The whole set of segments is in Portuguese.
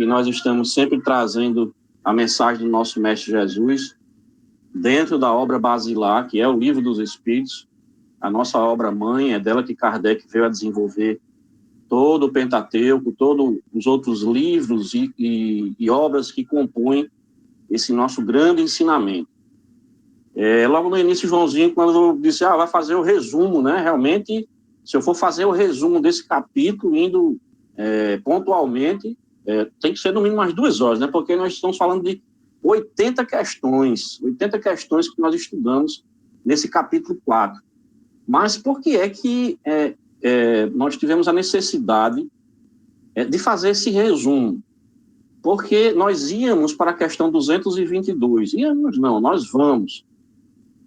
que nós estamos sempre trazendo a mensagem do nosso Mestre Jesus dentro da obra basilar, que é o Livro dos Espíritos, a nossa obra-mãe, é dela que Kardec veio a desenvolver todo o Pentateuco, todos os outros livros e obras que compõem esse nosso grande ensinamento. Logo no início, Joãozinho, quando disse, vai fazer o resumo, né? Realmente, se eu for fazer o resumo desse capítulo, indo pontualmente, tem que ser no mínimo umas 2 horas, né? Porque nós estamos falando de 80 questões que nós estudamos nesse capítulo 4. Mas por que é que nós tivemos a necessidade de fazer esse resumo? Porque nós íamos para a questão 222. Íamos não, nós vamos.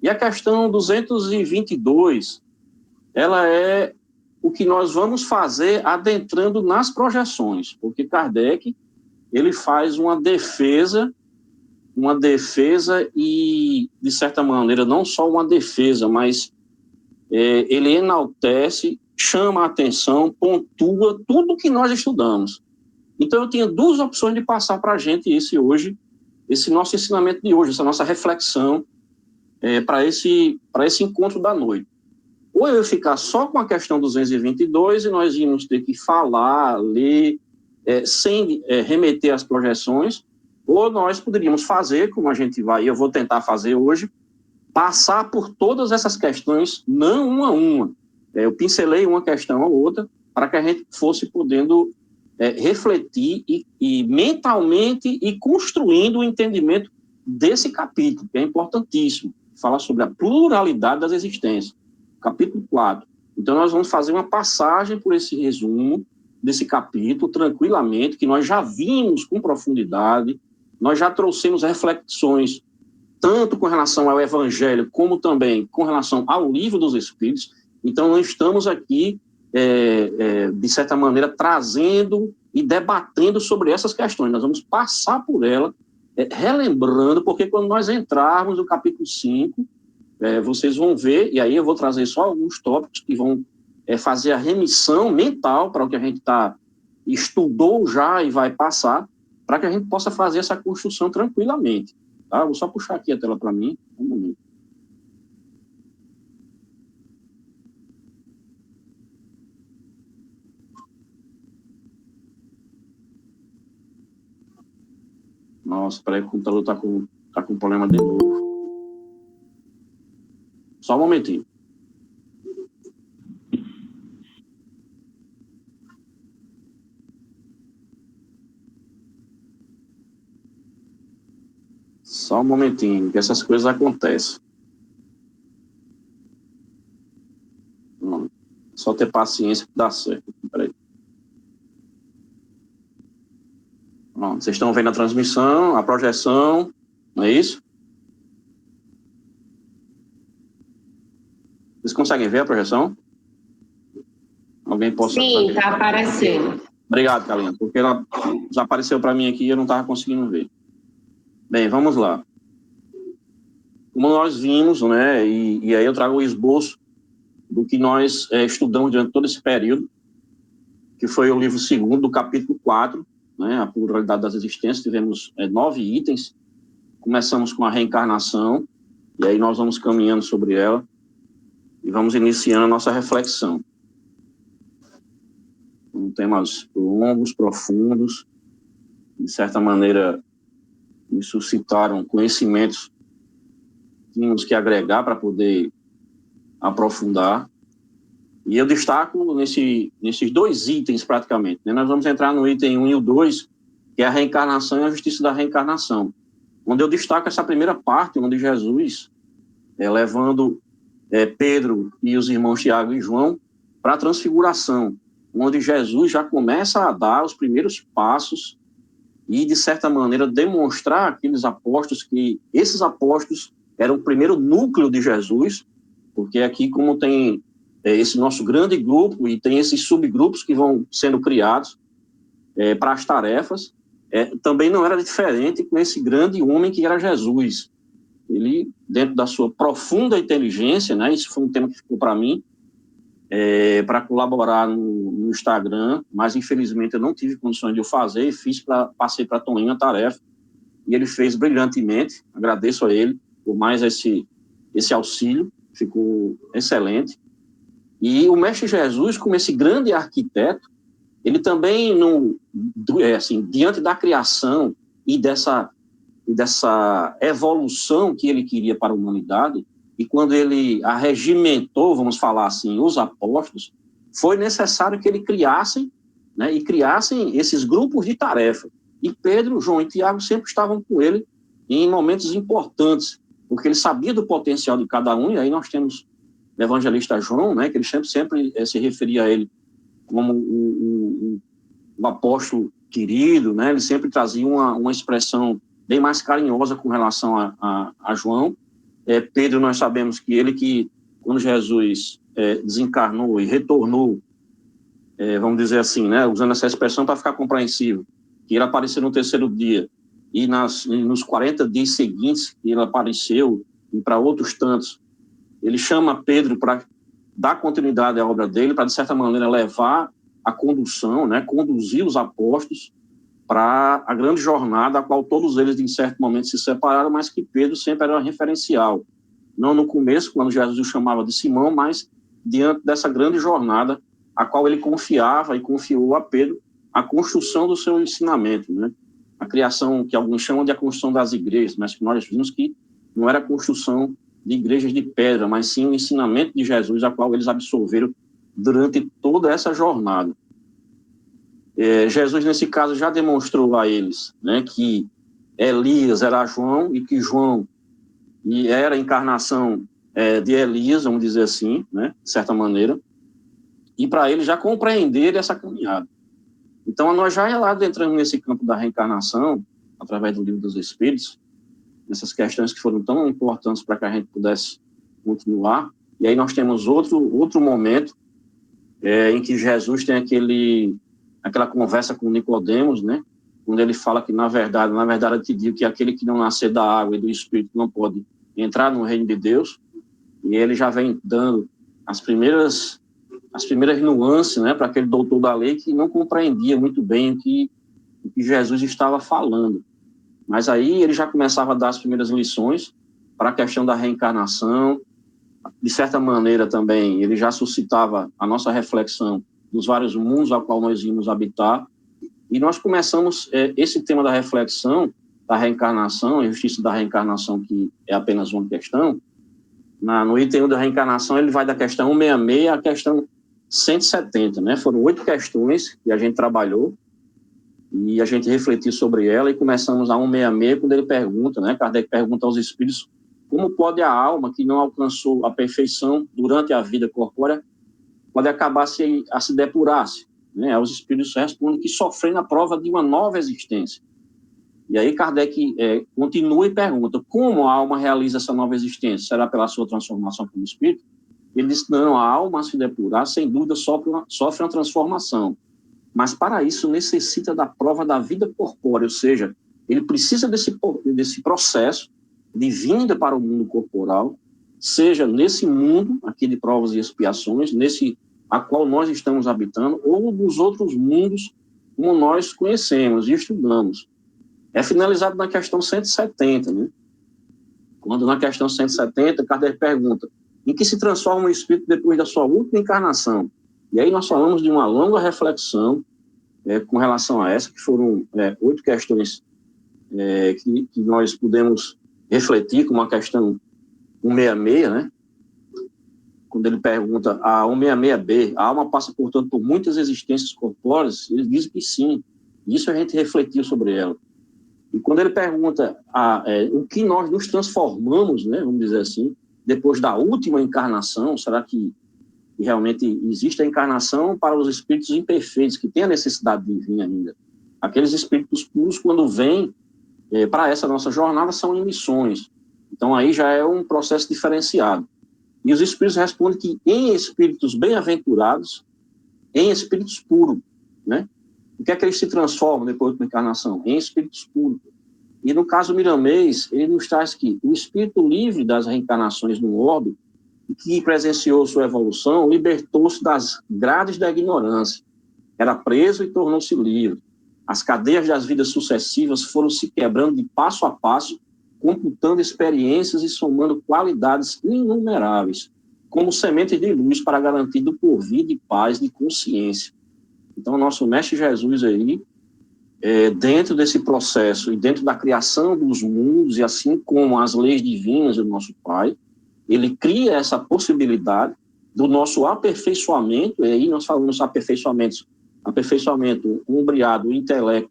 E a questão 222, ela é o que nós vamos fazer adentrando nas projeções, porque Kardec, ele faz uma defesa e, de certa maneira, não só uma defesa, mas ele enaltece, chama a atenção, pontua tudo que nós estudamos. Então, eu tinha 2 opções de passar para a gente esse nosso ensinamento de hoje, essa nossa reflexão para esse encontro da noite. Ou eu ia ficar só com a questão 222 e nós íamos ter que falar, ler, sem remeter às projeções, ou nós poderíamos fazer, como a gente vai, eu vou tentar fazer hoje, passar por todas essas questões, não uma a uma. Eu pincelei uma questão ou outra para que a gente fosse podendo refletir e mentalmente e construindo o entendimento desse capítulo, que é importantíssimo. Fala sobre a pluralidade das existências. Capítulo 4. Então, nós vamos fazer uma passagem por esse resumo desse capítulo, tranquilamente, que nós já vimos com profundidade, nós já trouxemos reflexões, tanto com relação ao Evangelho, como também com relação ao Livro dos Espíritos. Então, nós estamos aqui, de certa maneira, trazendo e debatendo sobre essas questões. Nós vamos passar por ela, relembrando, porque quando nós entrarmos no capítulo 5, vocês vão ver, e aí eu vou trazer só alguns tópicos que vão fazer a remissão mental para o que a gente estudou já e vai passar, para que a gente possa fazer essa construção tranquilamente. Tá? Vou só puxar aqui a tela para mim. Um momento. Nossa, peraí, o computador tá com problema de novo. Só um momentinho. Só um momentinho, que essas coisas acontecem. Só ter paciência que dá certo. Peraí. Pronto, vocês estão vendo a transmissão, a projeção, não é isso? Vocês conseguem ver a projeção? Alguém possa... Sim, está aparecendo. Obrigado, Kalina, porque ela já apareceu para mim aqui e eu não estava conseguindo ver. Bem, vamos lá. Como nós vimos, né, e aí eu trago o esboço do que nós estudamos durante todo esse período, que foi o livro 2º, do capítulo 4, né, a pluralidade das existências. Tivemos 9 itens. Começamos com a reencarnação, e aí nós vamos caminhando sobre ela, e vamos iniciando a nossa reflexão. Temas longos, profundos, de certa maneira, me suscitaram conhecimentos que tínhamos que agregar para poder aprofundar. E eu destaco nesses 2 itens, praticamente. Né? Nós vamos entrar no item 1 e o 2, que é a reencarnação e a justiça da reencarnação, onde eu destaco essa primeira parte, onde Jesus, levando Pedro e os irmãos Tiago e João para a transfiguração, onde Jesus já começa a dar os primeiros passos e, de certa maneira, demonstrar àqueles apóstolos que esses apóstolos eram o primeiro núcleo de Jesus, porque aqui, como tem esse nosso grande grupo e tem esses subgrupos que vão sendo criados para as tarefas, também não era diferente com esse grande homem que era Jesus. Ele, dentro da sua profunda inteligência, né, isso foi um tema que ficou para mim, para colaborar no Instagram, mas infelizmente eu não tive condições de o fazer, passei para Toninho a tarefa, e ele fez brilhantemente, agradeço a ele por mais esse auxílio, ficou excelente. E o Mestre Jesus, como esse grande arquiteto, ele também, diante da criação e dessa evolução que ele queria para a humanidade, e quando ele arregimentou, vamos falar assim, os apóstolos, foi necessário que ele criassem esses grupos de tarefa. E Pedro, João e Tiago sempre estavam com ele em momentos importantes, porque ele sabia do potencial de cada um, e aí nós temos o evangelista João, né, que ele sempre se referia a ele como um apóstolo querido, né, ele sempre trazia uma expressão bem mais carinhosa com relação a João. Pedro, nós sabemos que quando Jesus desencarnou e retornou, vamos dizer assim, né, usando essa expressão para ficar compreensível, que ele apareceu no terceiro dia, e nos 40 dias seguintes que ele apareceu, e para outros tantos, ele chama Pedro para dar continuidade à obra dele, para, de certa maneira, levar a condução, né, conduzir os apóstolos para a grande jornada, a qual todos eles, em certo momento, se separaram, mas que Pedro sempre era um referencial. Não no começo, quando Jesus o chamava de Simão, mas diante dessa grande jornada, a qual ele confiava e confiou a Pedro a construção do seu ensinamento, né? A criação, que alguns chamam de a construção das igrejas, mas que nós vimos que não era a construção de igrejas de pedra, mas sim o ensinamento de Jesus, a qual eles absorveram durante toda essa jornada. Jesus, nesse caso, já demonstrou a eles, né, que Elias era João e que João era a encarnação de Elias, vamos dizer assim, né, de certa maneira, e para eles já compreenderem essa caminhada. Então, nós já entramos nesse campo da reencarnação, através do Livro dos Espíritos, nessas questões que foram tão importantes para que a gente pudesse continuar. E aí nós temos outro momento em que Jesus tem aquela conversa com Nicodemos, né? Quando ele fala que, na verdade, eu te digo que aquele que não nascer da água e do Espírito não pode entrar no reino de Deus. E ele já vem dando as primeiras nuances, né, para aquele doutor da lei que não compreendia muito bem o que Jesus estava falando. Mas aí ele já começava a dar as primeiras lições para a questão da reencarnação. De certa maneira também, ele já suscitava a nossa reflexão dos vários mundos ao qual nós íamos habitar. E nós começamos esse tema da reflexão, da reencarnação, a justiça da reencarnação, que é apenas uma questão. No item 1 da reencarnação, ele vai da questão 166 à questão 170, né? Foram 8 questões que a gente trabalhou e a gente refletiu sobre ela, e começamos a 166, quando ele pergunta, né? Kardec pergunta aos espíritos como pode a alma que não alcançou a perfeição durante a vida corpórea pode acabar a se depurar-se, né? Os espíritos respondem que sofrendo a prova de uma nova existência. E aí Kardec continua e pergunta como a alma realiza essa nova existência? Será pela sua transformação como espírito? Ele diz, não, a alma, a se depurar, sem dúvida, sofre uma transformação. Mas, para isso, necessita da prova da vida corpórea, ou seja, ele precisa desse processo de vinda para o mundo corporal, seja nesse mundo aqui de provas e expiações, nesse a qual nós estamos habitando, ou nos outros mundos como nós conhecemos e estudamos. É finalizado na questão 170, né? Quando na questão 170, Kardec pergunta em que se transforma o espírito depois da sua última encarnação. E aí nós falamos de uma longa reflexão com relação a essa, que foram 8 questões que nós pudemos refletir, como a questão 166, né? Quando ele pergunta a 166b, a alma passa, portanto, por muitas existências corpóreas, ele diz que sim. Isso a gente refletiu sobre ela. E quando ele pergunta o que nós nos transformamos, né, vamos dizer assim, depois da última encarnação, será que realmente existe a encarnação para os espíritos imperfeitos, que têm a necessidade de vir ainda? Aqueles espíritos puros, quando vêm para essa nossa jornada, são em missões. Então, aí já é um processo diferenciado. E os espíritos respondem que em espíritos bem-aventurados, em espíritos puros, né? O que é que eles se transformam depois da encarnação? Em espíritos puros. E no caso Miramês, ele nos traz que o espírito livre das reencarnações no orbe que presenciou sua evolução, libertou-se das grades da ignorância. Era preso e tornou-se livre. As cadeias das vidas sucessivas foram se quebrando de passo a passo, computando experiências e somando qualidades inumeráveis, como sementes de luz para garantir do porvir de paz, de consciência. Então, nosso Mestre Jesus aí, dentro desse processo e dentro da criação dos mundos, e assim como as leis divinas do nosso Pai, ele cria essa possibilidade do nosso aperfeiçoamento, e aí nós falamos aperfeiçoamento umbreado, o intelecto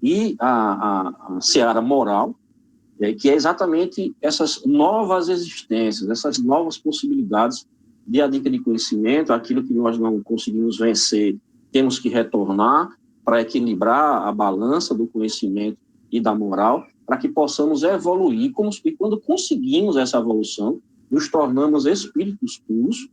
e a seara moral, que é exatamente essas novas existências, essas novas possibilidades de adquirir conhecimento, aquilo que nós não conseguimos vencer, temos que retornar para equilibrar a balança do conhecimento e da moral, para que possamos evoluir, e quando conseguimos essa evolução, nos tornamos espíritos puros,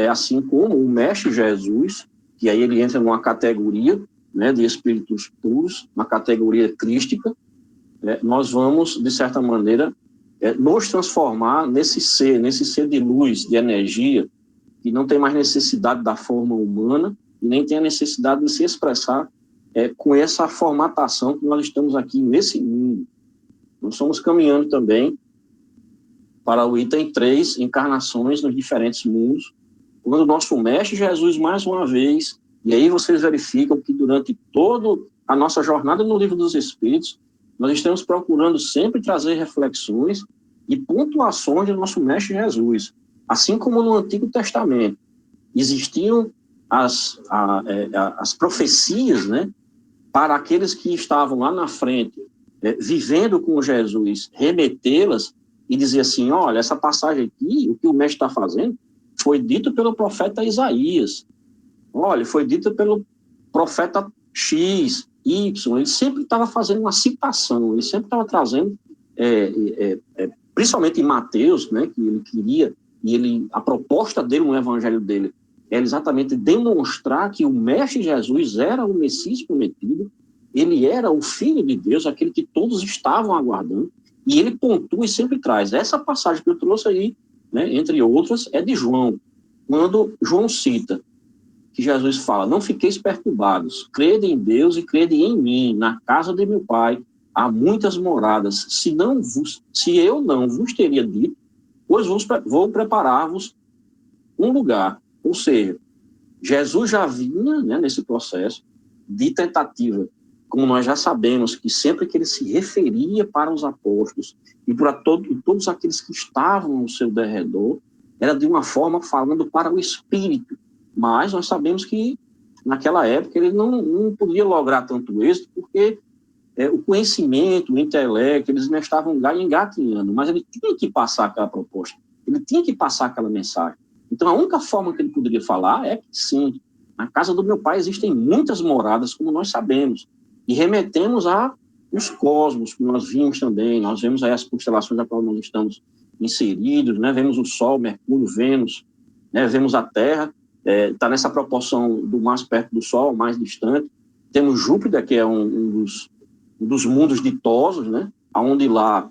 assim como o Mestre Jesus, que aí ele entra numa categoria, né, de espíritos puros, uma categoria crística, nós vamos, de certa maneira, nos transformar nesse ser de luz, de energia, que não tem mais necessidade da forma humana, e nem tem a necessidade de se expressar com essa formatação que nós estamos aqui nesse mundo. Nós estamos caminhando também para o item 3, encarnações nos diferentes mundos, quando o nosso Mestre Jesus, mais uma vez, e aí vocês verificam que durante toda a nossa jornada no Livro dos Espíritos, nós estamos procurando sempre trazer reflexões e pontuações do nosso Mestre Jesus. Assim como no Antigo Testamento existiam as profecias, né, para aqueles que estavam lá na frente, vivendo com Jesus, remetê-las e dizer assim, olha, essa passagem aqui, o que o Mestre está fazendo, foi dito pelo profeta Isaías, olha, foi dito pelo profeta X, Y, ele sempre estava fazendo uma citação, ele sempre estava trazendo, principalmente em Mateus, né, que ele queria, e a proposta dele, no evangelho dele, era exatamente demonstrar que o Mestre Jesus era o Messias prometido, ele era o Filho de Deus, aquele que todos estavam aguardando, e ele pontua e sempre traz. Essa passagem que eu trouxe aí, né, entre outras, é de João, quando João cita que Jesus fala, não fiqueis perturbados, crede em Deus e crede em mim, na casa de meu Pai há muitas moradas, se eu não vos teria dito, pois vou preparar-vos um lugar. Ou seja, Jesus já vinha, né, nesse processo de tentativa, como nós já sabemos, que sempre que ele se referia para os apóstolos e para todos aqueles que estavam ao seu derredor, era de uma forma falando para o Espírito. Mas nós sabemos que, naquela época, ele não podia lograr tanto êxito, porque o conhecimento, o intelecto, eles não estavam engatinhando, mas ele tinha que passar aquela proposta, ele tinha que passar aquela mensagem. Então, a única forma que ele poderia falar é que, sim, na casa do meu Pai existem muitas moradas, como nós sabemos, e remetemos aos cosmos, que nós vimos também, nós vemos aí as constelações da qual nós estamos inseridos, né? Vemos o Sol, Mercúrio, Vênus, né? Vemos a Terra, está nessa proporção do mais perto do Sol, mais distante. Temos Júpiter, que é um dos mundos ditosos, né? Onde lá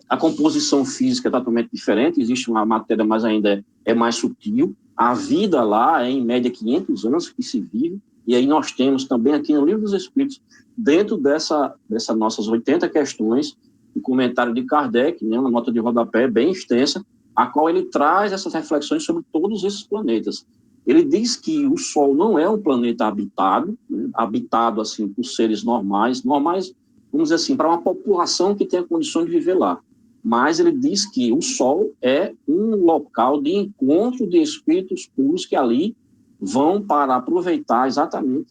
a composição física é totalmente diferente, existe uma matéria, mas ainda é mais sutil. A vida lá é, em média, 500 anos que se vive, e aí nós temos também aqui no Livro dos Espíritos, dentro dessas nossas 80 questões, um comentário de Kardec, né, uma nota de rodapé bem extensa, a qual ele traz essas reflexões sobre todos esses planetas. Ele diz que o Sol não é um planeta habitado, né, habitado assim por seres normais, vamos dizer assim, para uma população que tenha condições de viver lá. Mas ele diz que o Sol é um local de encontro de espíritos puros que ali vão para aproveitar exatamente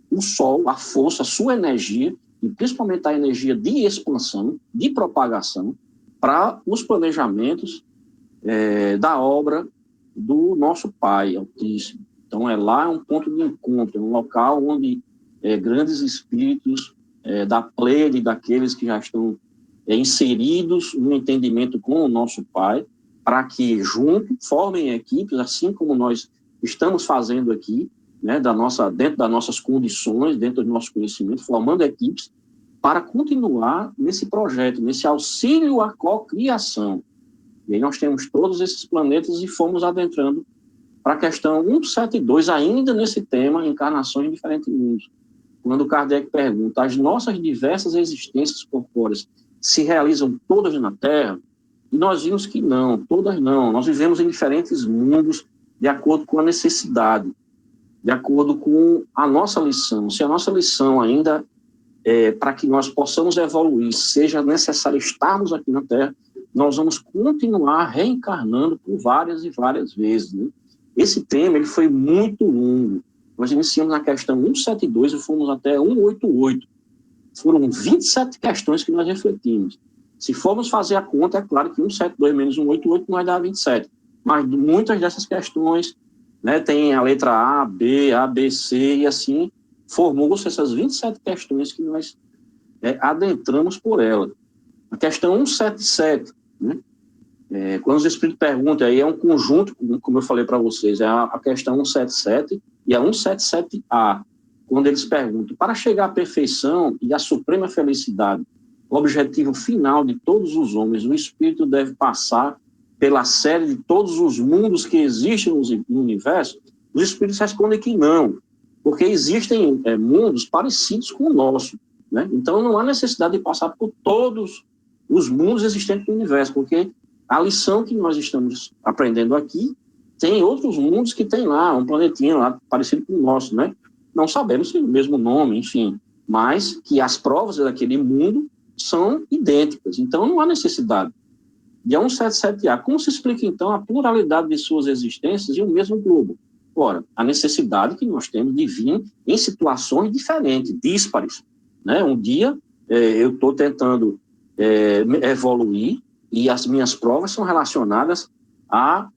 o Sol, a força, a sua energia, e principalmente a energia de expansão, de propagação, para os planejamentos da obra do nosso Pai Altíssimo. Então, lá é um ponto de encontro, é um local onde grandes espíritos da Pleiade, daqueles que já estão inseridos no entendimento com o nosso Pai, para que juntos formem equipes, assim como nós estamos fazendo aqui, né, dentro das nossas condições, dentro do nosso conhecimento, formando equipes para continuar nesse projeto, nesse auxílio à cocriação. E aí nós temos todos esses planetas e fomos adentrando para a questão 172, ainda nesse tema, encarnações em diferentes mundos. Quando Kardec pergunta, as nossas diversas existências corpóreas se realizam todas na Terra? E nós vimos que não, todas não. Nós vivemos em diferentes mundos de acordo com a necessidade, de acordo com a nossa lição. Se a nossa lição ainda para que nós possamos evoluir, seja necessário estarmos aqui na Terra, nós vamos continuar reencarnando por várias e várias vezes, né? Esse tema ele foi muito longo. Nós iniciamos na questão 172 e fomos até 188. Foram 27 questões que nós refletimos. Se formos fazer a conta, é claro que 172 menos 188 não vai dar 27. Mas muitas dessas questões, né, tem a letra A, B, C, e assim formou-se essas 27 questões que nós adentramos por ela. A questão 177, né, quando os espíritos perguntam, aí é um conjunto, como eu falei para vocês, é a questão 177 e a 177A, quando eles perguntam, para chegar à perfeição e à suprema felicidade, o objetivo final de todos os homens, o espírito deve passar pela série de todos os mundos que existem no universo. Os espíritos respondem que não, porque existem mundos parecidos com o nosso, né? Então não há necessidade de passar por todos os mundos existentes no universo, porque a lição que nós estamos aprendendo aqui tem outros mundos que tem lá, um planetinho lá parecido com o nosso, né? Não sabemos se é o mesmo nome, enfim, mas que as provas daquele mundo são idênticas, então não há necessidade. E a 177A, como se explica então a pluralidade de suas existências em um mesmo globo? Ora, a necessidade que nós temos de vir em situações diferentes, díspares, né? Um dia eu estou tentando evoluir e as minhas provas são relacionadas a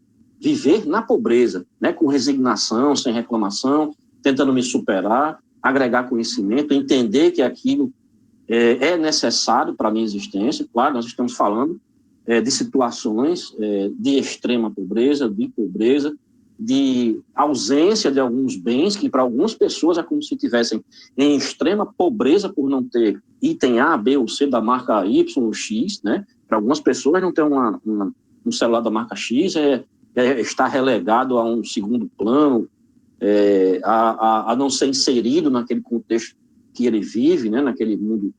viver na pobreza, né? Com resignação, sem reclamação, tentando me superar, agregar conhecimento, entender que aquilo é necessário para a minha existência. Claro, nós estamos falando de situações de extrema pobreza, de ausência de alguns bens, que para algumas pessoas é como se estivessem em extrema pobreza por não ter item A, B ou C da marca Y ou X, né? Para algumas pessoas não ter um celular da marca X está relegado a um segundo plano, a não ser inserido naquele contexto que ele vive, né? Naquele mundo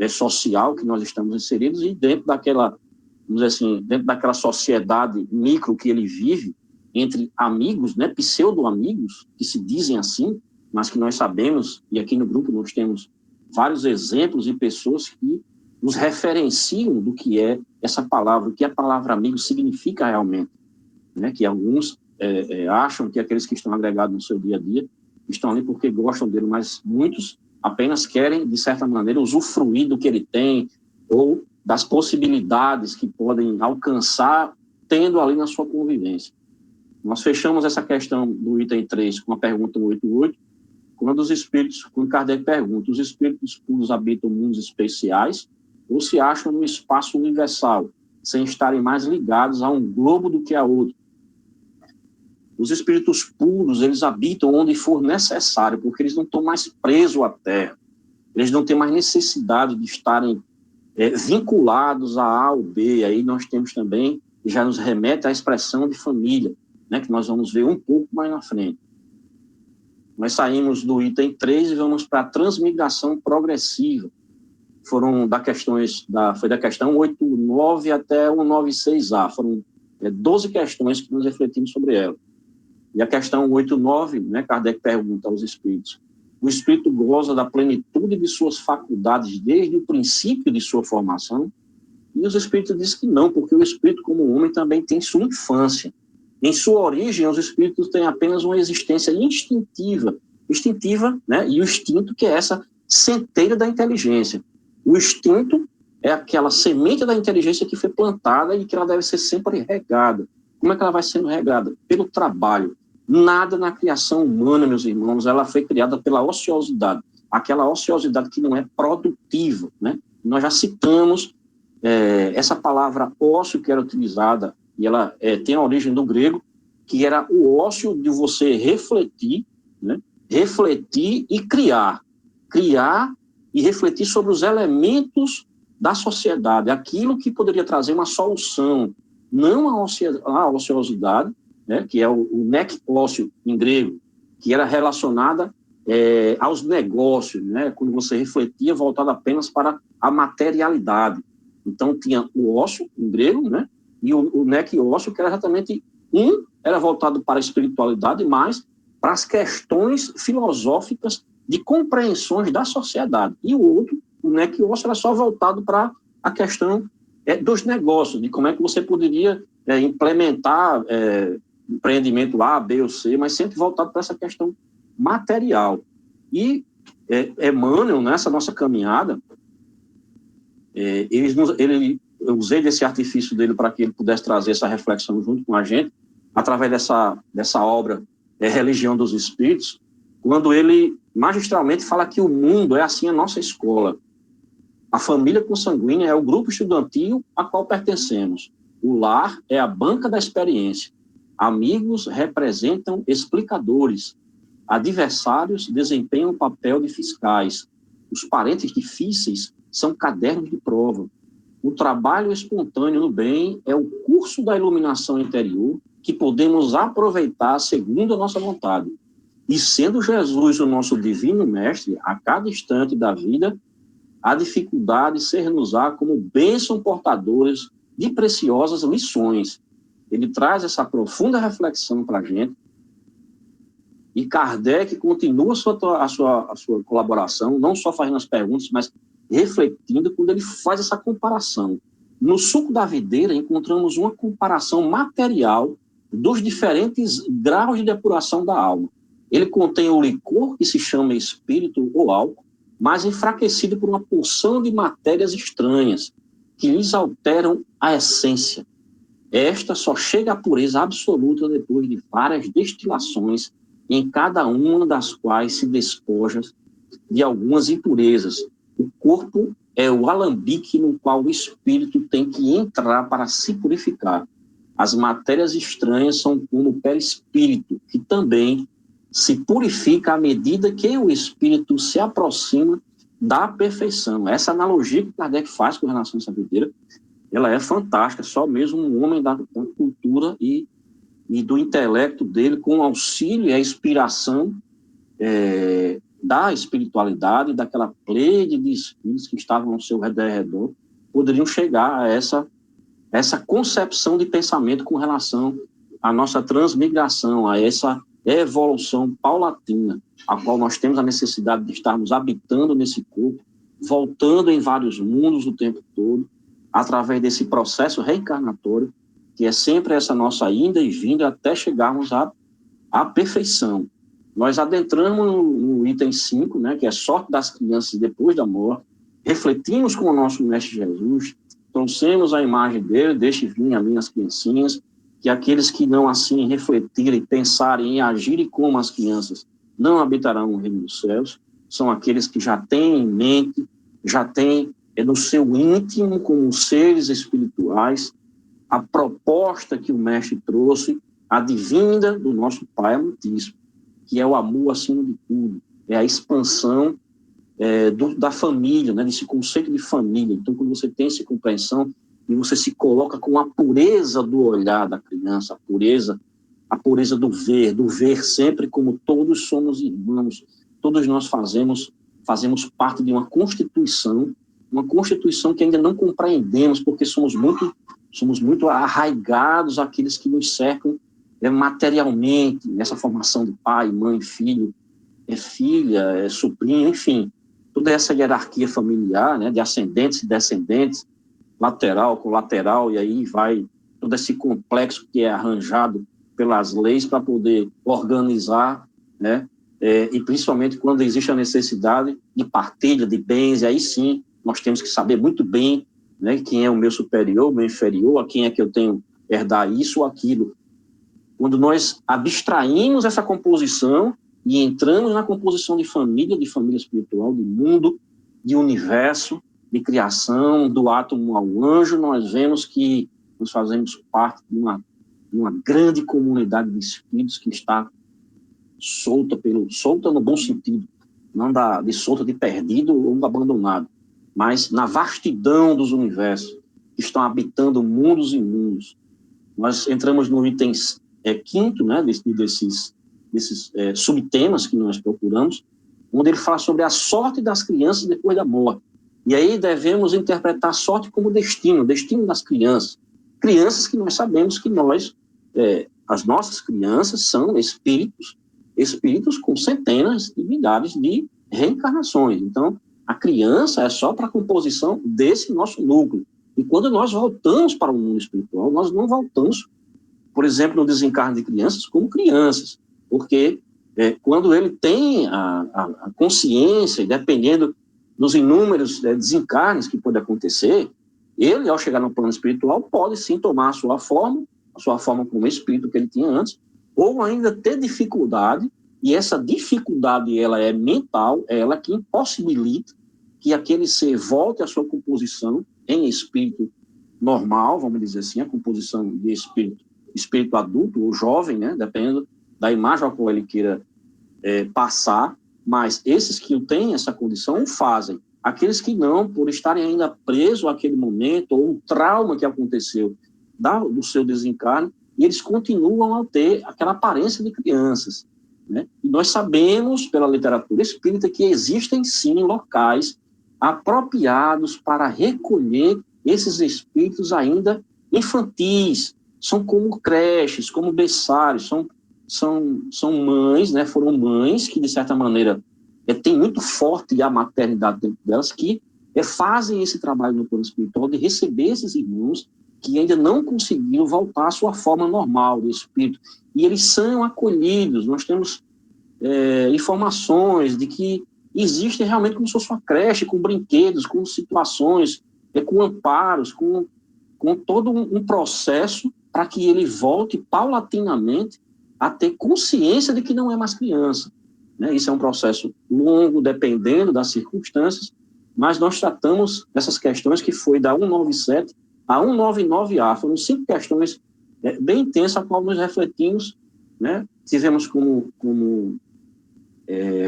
social que nós estamos inseridos, e dentro daquela, vamos dizer assim, dentro daquela sociedade micro que ele vive, entre amigos, né, pseudo-amigos, que se dizem assim, mas que nós sabemos, e aqui no grupo nós temos vários exemplos de pessoas que nos referenciam do que é essa palavra, o que a palavra amigo significa realmente, né, que alguns acham que aqueles que estão agregados no seu dia a dia estão ali porque gostam dele, mas muitos apenas querem, de certa maneira, usufruir do que ele tem, ou das possibilidades que podem alcançar tendo ali na sua convivência. Nós fechamos essa questão do item 3 com a pergunta 188, quando Kardec pergunta, os espíritos puros habitam mundos especiais ou se acham no espaço universal, sem estarem mais ligados a um globo do que a outro? Os espíritos puros, eles habitam onde for necessário, porque eles não estão mais presos à Terra, eles não têm mais necessidade de estarem vinculados a A ou B. Aí nós temos também, já nos remete à expressão de família, né, que nós vamos ver um pouco mais na frente. Nós saímos do item 3 e vamos para a transmigração progressiva. Foi da questão 89 até 196A. Foram 12 questões que nós refletimos sobre ela. E a questão 89, né, Kardec pergunta aos espíritos, o espírito goza da plenitude de suas faculdades desde o princípio de sua formação? E os espíritos dizem que não, porque o espírito como homem também tem sua infância. Em sua origem, os espíritos têm apenas uma existência instintiva, né? E o instinto, que é essa centelha da inteligência. O instinto é aquela semente da inteligência que foi plantada e que ela deve ser sempre regada. Como é que ela vai sendo regada? Pelo trabalho. Nada na criação humana, meus irmãos, ela foi criada pela ociosidade. Aquela ociosidade que não é produtiva, né? Nós já citamos essa palavra ócio que era utilizada, e ela tem a origem do grego, que era o ócio de você refletir, né? Refletir e criar e refletir sobre os elementos da sociedade, aquilo que poderia trazer uma solução, não a ociosidade, né, que é o nec ócio em grego, que era relacionada aos negócios, né, quando você refletia voltado apenas para a materialidade. Então, tinha o ócio em grego, né, e o nec ócio, que era exatamente era voltado para a espiritualidade, mas para as questões filosóficas de compreensões da sociedade. E o outro, o nec ócio, era só voltado para a questão dos negócios, de como é que você poderia implementar empreendimento A, B ou C, mas sempre voltado para essa questão material. E Emmanuel, nessa nossa caminhada, eu usei desse artifício dele para que ele pudesse trazer essa reflexão junto com a gente, através dessa obra Religião dos Espíritos, quando ele magistralmente fala que o mundo é assim a nossa escola. A família consanguínea é o grupo estudantil a qual pertencemos. O lar é a banca da experiência. Amigos representam explicadores. Adversários desempenham o papel de fiscais. Os parentes difíceis são cadernos de prova. O trabalho espontâneo no bem é o curso da iluminação interior que podemos aproveitar segundo a nossa vontade. E sendo Jesus o nosso divino mestre, a cada instante da vida, a dificuldade ser-nos-á como bênção portadores de preciosas lições. Ele traz essa profunda reflexão para a gente, e Kardec continua a sua colaboração, não só fazendo as perguntas, mas refletindo quando ele faz essa comparação. No suco da videira, encontramos uma comparação material dos diferentes graus de depuração da alma. Ele contém o licor, que se chama espírito ou álcool, mas enfraquecido por uma porção de matérias estranhas, que lhes alteram a essência. Esta só chega à pureza absoluta depois de várias destilações, em cada uma das quais se despoja de algumas impurezas. O corpo é o alambique no qual o espírito tem que entrar para se purificar. As matérias estranhas são como o perispírito, que também se purifica à medida que o espírito se aproxima da perfeição. Essa analogia que Kardec faz com relação a essa videira, ela é fantástica, só mesmo um homem da cultura e do intelecto dele, com o auxílio e a inspiração da espiritualidade, daquela pleide de espíritos que estavam ao seu redor, poderiam chegar a essa concepção de pensamento com relação à nossa transmigração, a essa evolução paulatina, a qual nós temos a necessidade de estarmos habitando nesse corpo, voltando em vários mundos o tempo todo, através desse processo reencarnatório, que é sempre essa nossa ida e vinda até chegarmos à perfeição. Nós adentramos no item 5, né, que é sorte das crianças depois da morte, refletimos com o nosso Mestre Jesus, trouxemos a imagem dele, deixe vir a mim as criancinhas, que aqueles que não assim refletirem, pensarem e agirem como as crianças não habitarão no reino dos céus, são aqueles que já têm em mente, já têm no seu íntimo como seres espirituais, a proposta que o Mestre trouxe, advinda do nosso Pai Amantíssimo, que é o amor acima de tudo, é a expansão da família, né, desse conceito de família. Então, quando você tem essa compreensão e você se coloca com a pureza do olhar da criança, a pureza do ver sempre como todos somos irmãos, todos nós fazemos parte de uma constituição que ainda não compreendemos, porque somos muito arraigados àqueles que nos cercam materialmente, nessa formação de pai, mãe, filho, filha, sobrinho, enfim, toda essa hierarquia familiar, né, de ascendentes e descendentes, lateral, colateral, e aí vai todo esse complexo que é arranjado pelas leis para poder organizar, né, e principalmente quando existe a necessidade de partilha de bens, e aí sim, nós temos que saber muito bem, né, quem é o meu superior, o meu inferior, a quem é que eu tenho que herdar isso ou aquilo. Quando nós abstraímos essa composição e entramos na composição de família espiritual, de mundo, de universo, de criação, do átomo ao anjo, nós vemos que nós fazemos parte de uma grande comunidade de espíritos que está solta no bom sentido, não de solta de perdido ou abandonado, mas na vastidão dos universos, que estão habitando mundos e mundos. Nós entramos no item quinto, né, desses subtemas que nós procuramos, onde ele fala sobre a sorte das crianças depois da morte. E aí devemos interpretar a sorte como destino das crianças. Crianças que nós sabemos que as nossas crianças são espíritos com centenas de milhares de reencarnações. Então, a criança é só para a composição desse nosso núcleo. E quando nós voltamos para o mundo espiritual, nós não voltamos, por exemplo, no desencarne de crianças, como crianças, porque quando ele tem a consciência, dependendo dos inúmeros desencarnes que pode acontecer, ele, ao chegar no plano espiritual, pode sim tomar a sua forma como espírito que ele tinha antes, ou ainda ter dificuldade, e essa dificuldade ela é mental, é ela que impossibilita que aquele ser volte à sua composição em espírito normal, vamos dizer assim, a composição de espírito adulto ou jovem, né, dependendo da imagem a qual ele queira passar, mas esses que têm essa condição o fazem. Aqueles que não, por estarem ainda presos àquele momento, ou o trauma que aconteceu do seu desencarne, e eles continuam a ter aquela aparência de crianças, né? E nós sabemos, pela literatura espírita, que existem, sim, locais apropriados para recolher esses espíritos ainda infantis. São como creches, como berçários, são mães, né? Foram mães que, de certa maneira, têm muito forte a maternidade dentro delas, que fazem esse trabalho no plano espiritual de receber esses irmãos que ainda não conseguiram voltar à sua forma normal de espírito. E eles são acolhidos. Nós temos informações de que existe realmente como se fosse uma creche, com brinquedos, com situações, com amparos, com todo um processo para que ele volte paulatinamente a ter consciência de que não é mais criança, né? Isso é um processo longo, dependendo das circunstâncias, mas nós tratamos essas questões que foi da 197 a 199A, foram 5 questões bem intensas, a qual nós refletimos, né? Tivemos como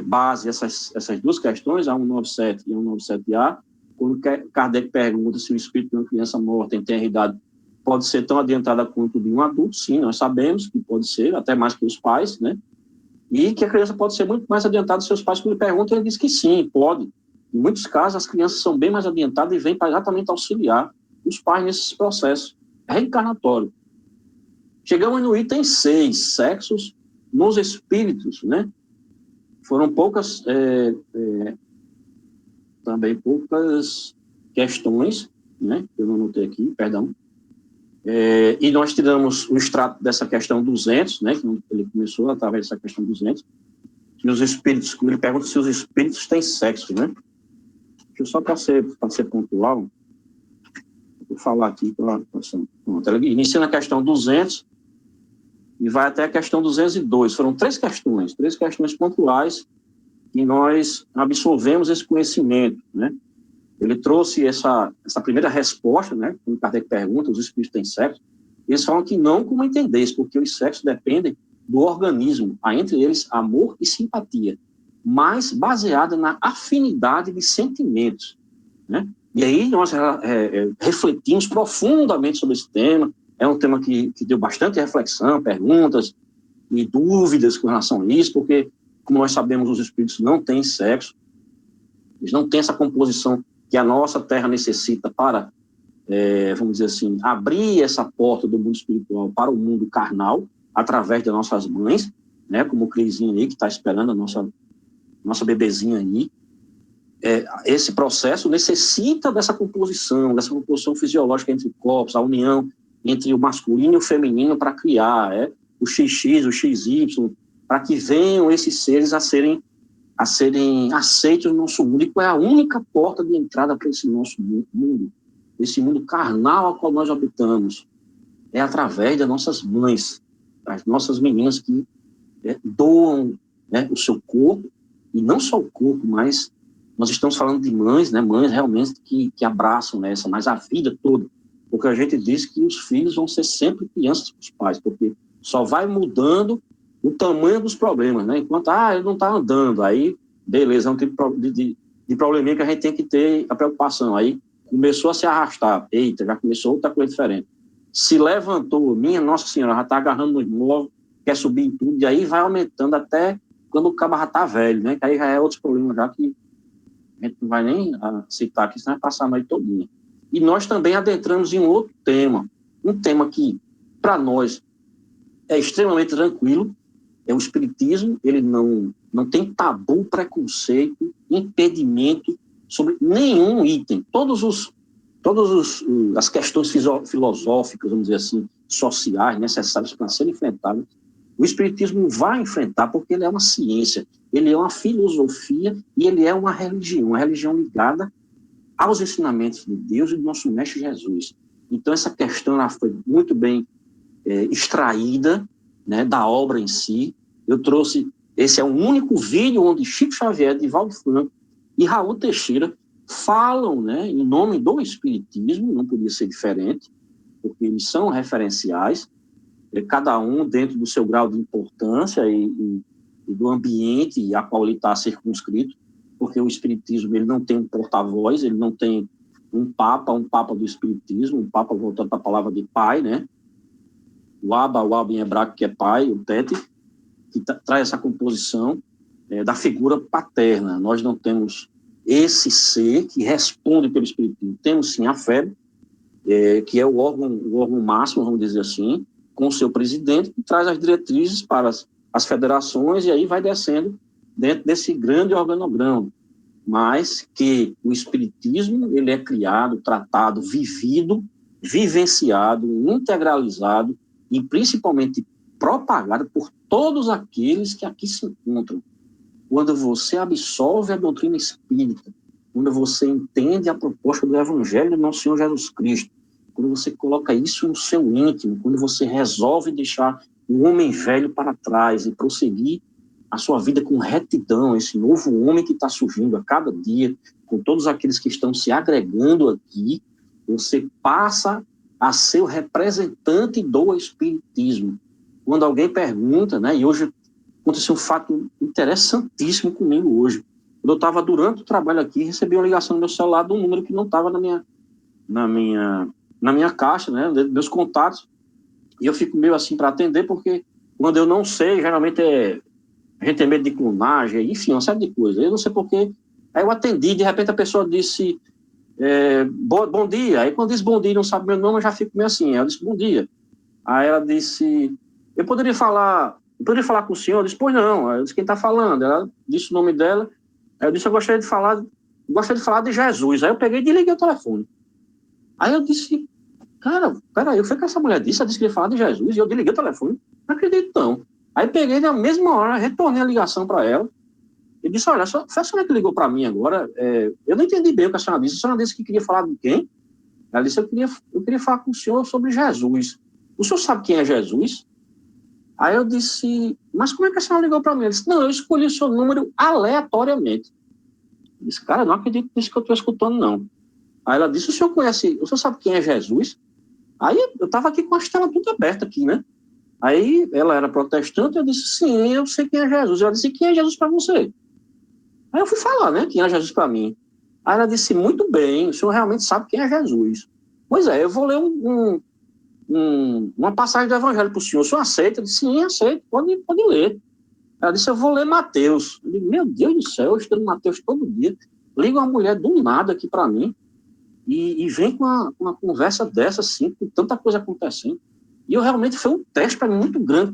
base essas 2 questões, a 197 e a 197A, quando Kardec pergunta se o espírito de uma criança morta em tenra idade pode ser tão adiantada quanto de um adulto. Sim, nós sabemos que pode ser, até mais que os pais, né? E que a criança pode ser muito mais adiantada dos seus pais. Quando ele pergunta, ele diz que sim, pode. Em muitos casos, as crianças são bem mais adiantadas e vêm para exatamente auxiliar os pais nesses processos reencarnatórios. Chegamos no item 6, sexos nos espíritos, né? Foram também poucas questões, né? Eu não anotei aqui, perdão. E nós tiramos o extrato dessa questão 200, né? Que ele começou através dessa questão 200, que os espíritos, como ele pergunta se os espíritos têm sexo, né? Deixa eu só para ser pontual, vou falar aqui. Ele inicia na questão 200 e vai até a questão 202. Foram 3 questões pontuais que nós absorvemos esse conhecimento, né? Ele trouxe essa primeira resposta, né? Quando Kardec pergunta, os espíritos têm sexo, eles falam que não como entender, porque os sexos dependem do organismo, há entre eles amor e simpatia, mas baseada na afinidade de sentimentos, né? E aí nós refletimos profundamente sobre esse tema. É um tema que deu bastante reflexão, perguntas e dúvidas com relação a isso, porque, como nós sabemos, os espíritos não têm sexo, eles não têm essa composição que a nossa Terra necessita para, vamos dizer assim, abrir essa porta do mundo espiritual para o mundo carnal, através das nossas mães, né, como o Crisinho aí, que está esperando a nossa bebezinha aí. Esse processo necessita dessa composição fisiológica entre corpos, a união entre o masculino e o feminino para criar, o XX, o XY, para que venham esses seres a serem aceitos no nosso mundo. E qual é a única porta de entrada para esse nosso mundo, esse mundo carnal ao qual nós habitamos? É através das nossas mães, das nossas meninas que doam, né, o seu corpo, e não só o corpo, mas nós estamos falando de mães, né, mães realmente que abraçam nessa, mas a vida toda, porque a gente diz que os filhos vão ser sempre crianças para os pais, porque só vai mudando o tamanho dos problemas, né? Enquanto, ele não está andando, aí, beleza, é um tipo de probleminha que a gente tem que ter a preocupação. Aí começou a se arrastar, eita, já começou outra coisa diferente. se levantou, minha Nossa Senhora, já está agarrando nos móveis, quer subir em tudo, e aí vai aumentando até quando o cabo já está velho, né? Que aí já é outro problema, já que a gente não vai nem citar aqui, senão vai passar a noite todinha. E nós também adentramos em um outro tema, um tema que, para nós, é extremamente tranquilo, é o espiritismo. Ele não tem tabu, preconceito, impedimento sobre nenhum item. Todas as questões filosóficas, vamos dizer assim, sociais, necessárias para serem enfrentadas, o espiritismo vai enfrentar, porque ele é uma ciência, ele é uma filosofia e ele é uma religião ligada aos ensinamentos de Deus e do nosso Mestre Jesus. Então, essa questão ela foi muito bem extraída, né, da obra em si. Eu trouxe, esse é o único vídeo onde Chico Xavier, Divaldo Franco e Raul Teixeira falam, né, em nome do espiritismo, não podia ser diferente, porque eles são referenciais, cada um dentro do seu grau de importância e do ambiente a qual ele está circunscrito, porque o espiritismo ele não tem um porta-voz, ele não tem um papa do espiritismo, um papa voltando para a palavra de pai, né? O Abba em hebraico, que é pai, o Tete, que traz essa composição da figura paterna. Nós não temos esse ser que responde pelo espiritismo. Temos sim a FEB, que é o órgão máximo, vamos dizer assim, com o seu presidente, que traz as diretrizes para as federações, e aí vai descendo dentro desse grande organograma. Mas que o espiritismo ele é criado, tratado, vivido, vivenciado, integralizado e principalmente propagado por todos aqueles que aqui se encontram. Quando você absorve a doutrina espírita, quando você entende a proposta do Evangelho do nosso Senhor Jesus Cristo, quando você coloca isso no seu íntimo, quando você resolve deixar o homem velho para trás e prosseguir a sua vida com retidão, esse novo homem que está surgindo a cada dia, com todos aqueles que estão se agregando aqui, você passa a ser o representante do espiritismo. Quando alguém pergunta, né, e hoje aconteceu um fato interessantíssimo comigo hoje. Quando eu estava durante o trabalho aqui, recebi uma ligação no meu celular de um número que não estava na minha caixa, né, meus contatos, e eu fico meio assim para atender, porque quando eu não sei, geralmente a gente tem medo de clonagem, enfim, uma série de coisas. Eu não sei porquê. Aí eu atendi, de repente a pessoa disse bom dia. Aí quando diz bom dia e não sabe meu nome, eu já fico meio assim. Eu disse bom dia. Aí ela disse, eu poderia falar com o senhor? Eu disse, pois não. Aí eu disse, quem está falando? Ela disse o nome dela. Aí eu disse, eu gostaria de falar de Jesus. Aí eu peguei e desliguei o telefone. Aí eu disse, cara, peraí, foi que essa mulher disse? Ela disse que ia falar de Jesus e eu desliguei o telefone. Não acredito, não. Aí peguei na mesma hora, retornei a ligação para ela e disse, olha, foi a senhora que ligou para mim agora, eu não entendi bem o que a senhora disse. A senhora disse que queria falar de quem? Ela disse, eu queria falar com o senhor sobre Jesus. O senhor sabe quem é Jesus? Aí eu disse, mas como é que a senhora ligou para mim? Ela disse, não, eu escolhi o seu número aleatoriamente. Eu disse, cara, não acredito nisso que eu estou escutando, não. Aí ela disse, o senhor sabe quem é Jesus? Aí eu estava aqui com a tela tudo aberta aqui, né? Aí ela era protestante, eu disse, sim, eu sei quem é Jesus. Ela disse, quem é Jesus para você? Aí eu fui falar, né, quem é Jesus para mim. Aí ela disse, muito bem, o senhor realmente sabe quem é Jesus. Pois é, eu vou ler uma passagem do Evangelho para o senhor. O senhor aceita? Eu disse, sim, aceito, pode ler. Ela disse, eu vou ler Mateus. Eu disse, meu Deus do céu, eu estudo Mateus todo dia. Liga uma mulher do nada aqui para mim e vem com uma conversa dessa, assim, com tanta coisa acontecendo. E eu realmente foi um teste para mim muito grande,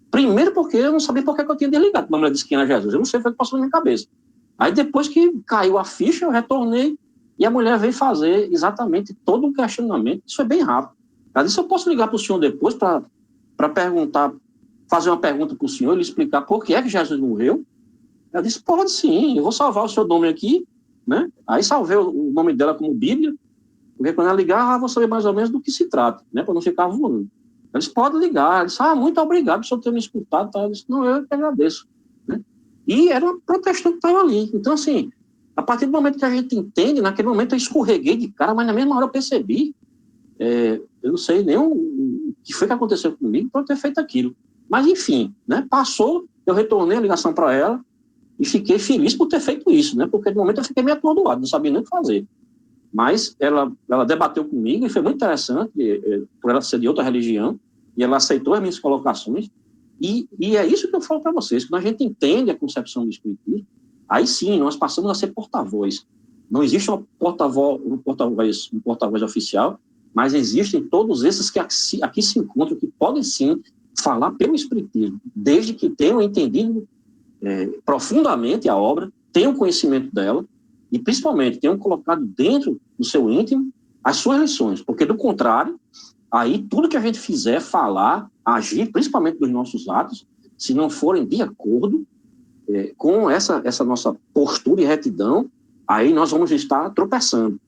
primeiro porque eu não sabia por que eu tinha desligado. A mulher disse quem era Jesus, eu não sei o que passou na minha cabeça. Aí depois que caiu a ficha, eu retornei e a mulher veio fazer exatamente todo um questionamento. Isso foi bem rápido. Ela disse, eu posso ligar para o senhor depois para perguntar, fazer uma pergunta para o senhor, ele explicar por que é que Jesus morreu? Ela disse, pode sim, eu vou salvar o seu nome aqui, né? Aí salvei o nome dela como Bíblia, porque quando ela ligar, eu vou saber mais ou menos do que se trata, né? Para não ficar voando. Eles podem ligar. Ela disse, muito obrigado por o senhor ter me escutado. Tá? Eu disse, não, eu que agradeço. Né? E era uma protestante que estava ali. Então, assim, a partir do momento que a gente entende, naquele momento eu escorreguei de cara, mas na mesma hora eu percebi, eu não sei nem o que foi que aconteceu comigo para eu ter feito aquilo. Mas, enfim, né? Passou, eu retornei a ligação para ela e fiquei feliz por ter feito isso, né? Porque no momento eu fiquei meio atordoado, não sabia nem o que fazer. mas ela debateu comigo e foi muito interessante, por ela ser de outra religião, e ela aceitou as minhas colocações, e é isso que eu falo para vocês, quando a gente entende a concepção do espiritismo, aí sim, nós passamos a ser porta-voz. Não existe um porta-voz oficial, mas existem todos esses que aqui se encontram, que podem sim falar pelo espiritismo, desde que tenham entendido profundamente a obra, tenham conhecimento dela, e principalmente tenham colocado dentro do seu íntimo as suas lições, porque do contrário, aí tudo que a gente fizer, falar, agir, principalmente dos nossos atos, se não forem de acordo com essa nossa postura e retidão, aí nós vamos estar tropeçando,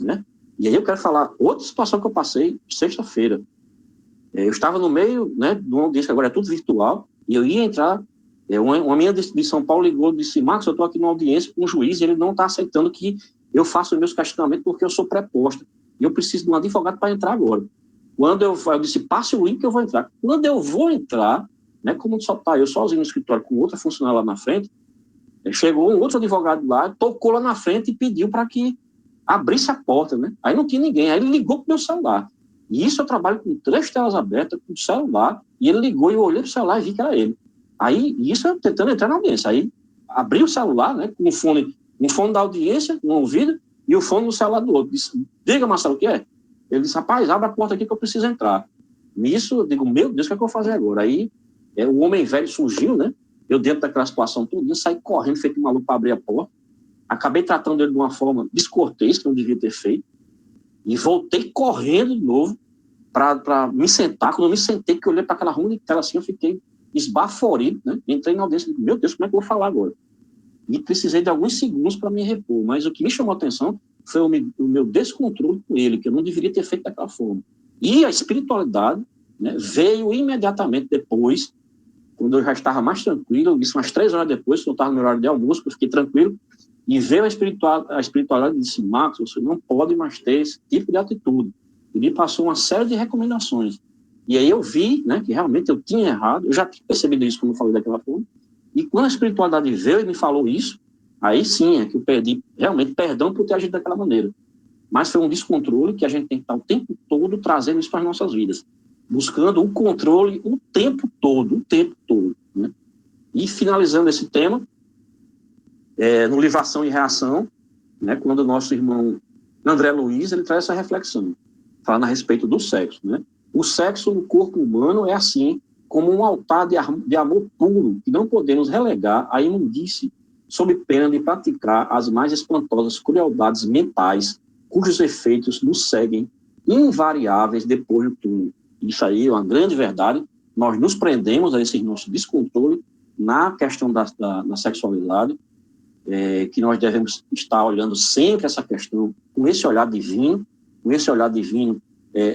né? E aí eu quero falar outra situação que eu passei sexta-feira. Eu estava no meio, né, de uma audiência, agora é tudo virtual, e eu ia entrar, uma minha de São Paulo ligou e disse: Marcos, eu estou aqui numa audiência com um juiz e ele não está aceitando que eu faça os meus questionamentos porque eu sou preposta, e eu preciso de um advogado para entrar agora. Quando eu disse: passe o link que eu vou entrar. Quando eu vou entrar, né, como só está eu sozinho no escritório com outra funcionária lá na frente, chegou um outro advogado lá, tocou lá na frente e pediu para que abrisse a porta, né? Aí não tinha ninguém, aí ele ligou para o meu celular. E isso eu trabalho com 3 telas abertas, com o celular, e ele ligou e eu olhei para o celular e vi que era ele. Aí, isso eu tentando entrar na audiência. Aí, abri o celular, né, com um fone da audiência, no ouvido, e o fone no celular do outro. Disse: diga, Marcelo, o que é? Ele disse: rapaz, abre a porta aqui que eu preciso entrar. Nisso, eu digo: meu Deus, o que é que eu vou fazer agora? Aí, o homem velho surgiu, né? Eu, dentro daquela situação toda, saí correndo, feito um maluco para abrir a porta. Acabei tratando ele de uma forma descortês, que eu não devia ter feito, e voltei correndo de novo para me sentar. Quando eu me sentei, que eu olhei para aquela rua de tela assim, eu fiquei esbaforido, né? Entrei na audiência e digo: meu Deus, como é que eu vou falar agora? E precisei de alguns segundos para me repor, mas o que me chamou a atenção foi o meu descontrole com ele, que eu não deveria ter feito daquela forma. E a espiritualidade, né, veio imediatamente depois, quando eu já estava mais tranquilo, isso umas 3 horas depois, quando eu estava no meu horário de almoço, eu fiquei tranquilo, e veio a espiritualidade e disse: Marcos, você não pode mais ter esse tipo de atitude. E me passou uma série de recomendações. E aí eu vi, né, que realmente eu tinha errado, eu já tinha percebido isso quando eu falei daquela forma, e quando a espiritualidade veio e me falou isso, aí sim é que eu pedi realmente perdão por ter agido daquela maneira. Mas foi um descontrole que a gente tem que estar o tempo todo trazendo isso para as nossas vidas, buscando o controle o tempo todo, né? E finalizando esse tema, no Livro Ação e Reação, né, quando o nosso irmão André Luiz, ele traz essa reflexão, falando a respeito do sexo, né? O sexo no corpo humano é assim, como um altar de amor puro, que não podemos relegar à imundície, sob pena de praticar as mais espantosas crueldades mentais, cujos efeitos nos seguem invariáveis depois do túmulo. Isso aí é uma grande verdade. Nós nos prendemos a esse nosso descontrole na questão da sexualidade, que nós devemos estar olhando sempre essa questão com esse olhar divino,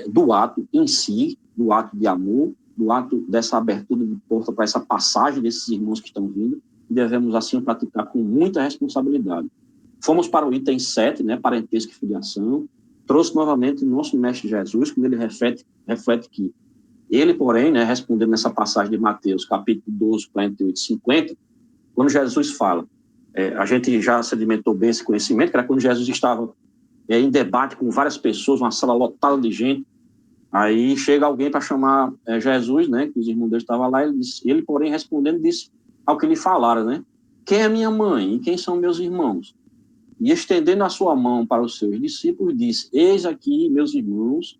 do ato em si, do ato de amor, do ato dessa abertura de porta para essa passagem desses irmãos que estão vindo, e devemos assim praticar com muita responsabilidade. Fomos para o item 7, né, parentesco e filiação, trouxe novamente o nosso mestre Jesus, quando ele reflete que ele, porém, né, respondendo nessa passagem de Mateus, capítulo 12, 48 e 50, quando Jesus fala, a gente já sedimentou bem esse conhecimento, que era quando Jesus estava em debate com várias pessoas, uma sala lotada de gente, aí chega alguém para chamar Jesus, né, que os irmãos dele estavam lá, ele, porém, respondendo, disse ao que lhe falaram, né, quem é minha mãe e quem são meus irmãos? E estendendo a sua mão para os seus discípulos, disse: eis aqui, meus irmãos,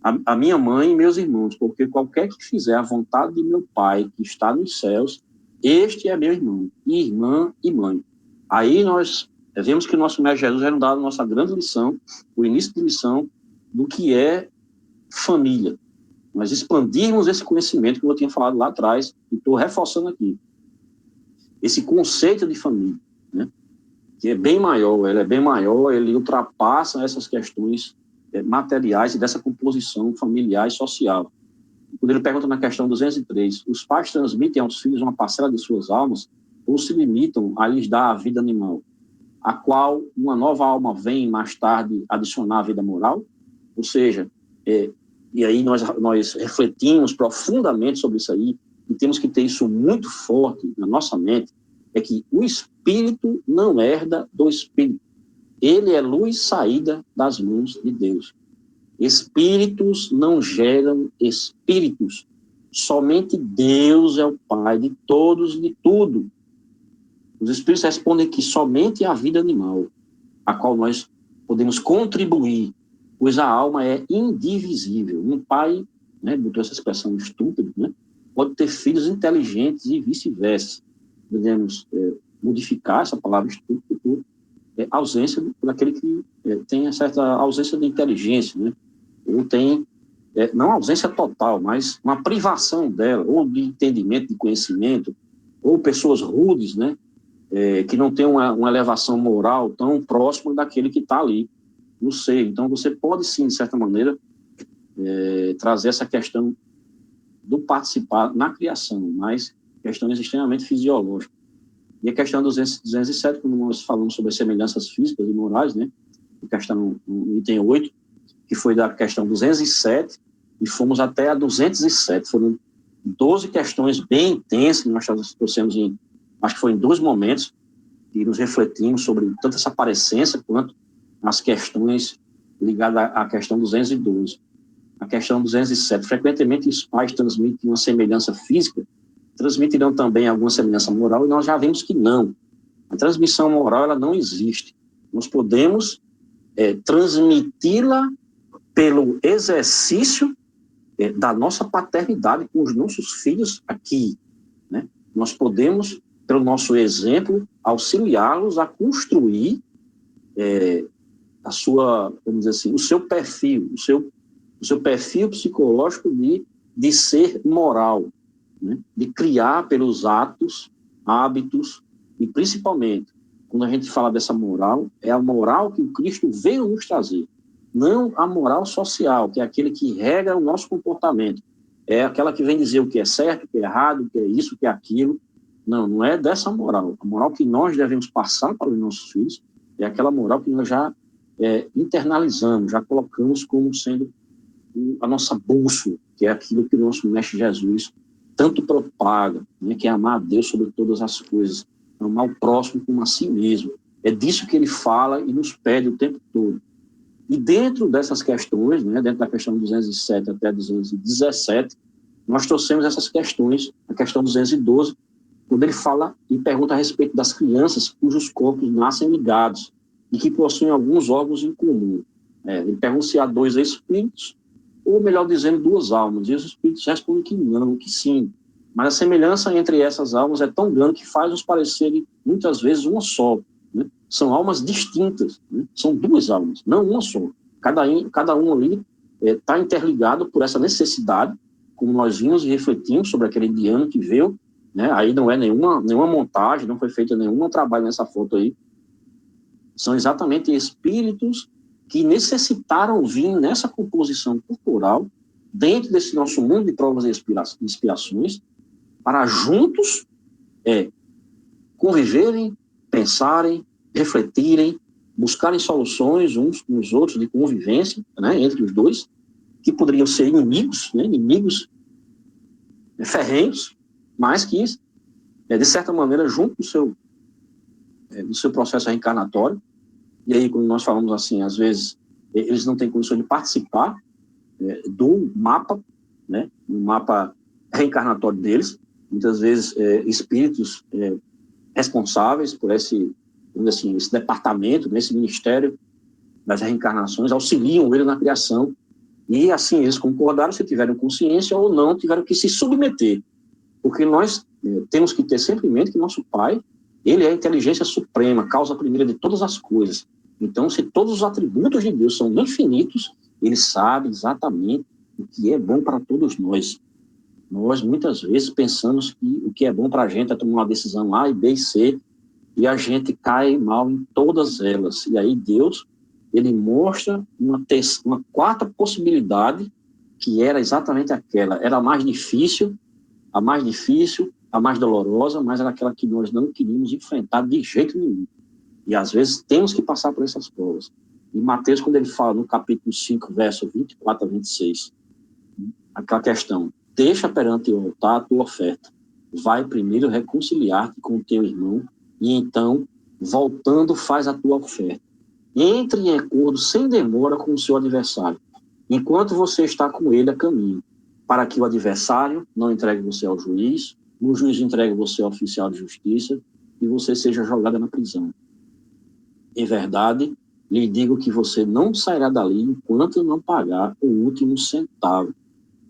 a minha mãe e meus irmãos, porque qualquer que fizer a vontade de meu Pai, que está nos céus, este é meu irmão, irmã e mãe. Aí nós vemos que o nosso mestre Jesus era dado a nossa grande lição, o início de lição do que é família. Nós expandirmos esse conhecimento que eu tinha falado lá atrás, e estou reforçando aqui. Esse conceito de família, né? Que é bem maior, ele ultrapassa essas questões materiais e dessa composição familiar e social. Quando ele pergunta na questão 203, os pais transmitem aos filhos uma parcela de suas almas ou se limitam a lhes dar a vida animal, a qual uma nova alma vem mais tarde adicionar a vida moral? Ou seja, e aí nós refletimos profundamente sobre isso aí, e temos que ter isso muito forte na nossa mente, é que o espírito não herda do espírito. Ele é luz saída das mãos de Deus. Espíritos não geram espíritos. Somente Deus é o Pai de todos, de tudo. Os espíritos respondem que somente a vida animal, a qual nós podemos contribuir, pois a alma é indivisível. Um pai, né, botou essa expressão estúpida, né, pode ter filhos inteligentes e vice-versa. Podemos modificar essa palavra estúpida por ausência daquele que tem certa ausência de inteligência, né, ou tem, não ausência total, mas uma privação dela, ou de entendimento, de conhecimento, ou pessoas rudes, né, que não tem uma elevação moral tão próxima daquele que está ali no ser. Então, você pode, sim, de certa maneira, trazer essa questão do participar na criação, mas questões extremamente fisiológicas. E a questão 207, quando nós falamos sobre as semelhanças físicas e morais, né, a questão no item 8, que foi da questão 207, e fomos até a 207. Foram 12 questões bem intensas, que nós trouxemos acho que foi em 2 momentos, e nos refletimos sobre tanto essa parecência quanto as questões ligadas à questão 212. A questão 207, frequentemente os pais transmitem uma semelhança física, transmitirão também alguma semelhança moral, e nós já vimos que não. A transmissão moral, ela não existe. Nós podemos transmiti-la pelo exercício da nossa paternidade com os nossos filhos aqui, né? Nós podemos, pelo nosso exemplo, auxiliá-los a construir a sua, vamos dizer assim, o seu perfil, o seu perfil psicológico de ser moral, né? De criar pelos atos, hábitos, e principalmente, quando a gente fala dessa moral, é a moral que o Cristo veio nos trazer, não a moral social, que é aquele que regra o nosso comportamento, é aquela que vem dizer o que é certo, o que é errado, o que é isso, o que é aquilo. Não é dessa moral. A moral que nós devemos passar para os nossos filhos é aquela moral que nós já internalizamos, já colocamos como sendo a nossa bússola, que é aquilo que o nosso Mestre Jesus tanto propaga, né, que é amar a Deus sobre todas as coisas, amar o próximo como a si mesmo. É disso que ele fala e nos pede o tempo todo. E dentro dessas questões, né, dentro da questão 207 até 217, nós trouxemos essas questões, a questão 212, quando ele fala e pergunta a respeito das crianças cujos corpos nascem ligados e que possuem alguns órgãos em comum. Ele pergunta se há 2 espíritos, ou melhor dizendo, 2 almas, e os espíritos respondem que não, que sim. Mas a semelhança entre essas almas é tão grande que faz-nos parecerem, muitas vezes, uma só. Né? São almas distintas, né? São 2 almas, não uma só. Cada um ali está interligado por essa necessidade, como nós vimos e refletimos sobre aquele indiano que veio, né? Aí não é nenhuma montagem, não foi feito nenhum trabalho nessa foto aí. São exatamente espíritos que necessitaram vir nessa composição corporal, dentro desse nosso mundo de provas e inspirações, para juntos conviverem, pensarem, refletirem, buscarem soluções uns com os outros de convivência, né, entre os dois, que poderiam ser inimigos, né, inimigos ferrenhos, mas que, de certa maneira, junto do seu processo reencarnatório. E aí, quando nós falamos assim, às vezes, eles não têm condições de participar do mapa, né, do mapa reencarnatório deles, muitas vezes espíritos responsáveis por esse departamento, né, esse ministério das reencarnações, auxiliam ele na criação, e assim eles concordaram, se tiveram consciência ou não, tiveram que se submeter, porque nós temos que ter sempre em mente que nosso Pai, ele é a inteligência suprema, causa primeira de todas as coisas. Então, se todos os atributos de Deus são infinitos, ele sabe exatamente o que é bom para todos nós. Nós, muitas vezes, pensamos que o que é bom para a gente é tomar uma decisão A, B e C, e a gente cai mal em todas elas. E aí Deus, ele mostra uma 4ª possibilidade, que era exatamente aquela. Era a mais difícil, a mais dolorosa, mas era aquela que nós não queríamos enfrentar de jeito nenhum. E às vezes temos que passar por essas provas. E Mateus, quando ele fala no capítulo 5, verso 24 a 26, aquela questão: deixa perante o altar a tua oferta, vai primeiro reconciliar-te com o teu irmão, e então, voltando, faz a tua oferta. entre em acordo sem demora com o seu adversário, enquanto você está com ele a caminho, para que o adversário não entregue você ao juiz, o juiz entregue você ao oficial de justiça e você seja jogada na prisão. Em verdade, lhe digo que você não sairá dali enquanto não pagar o último centavo.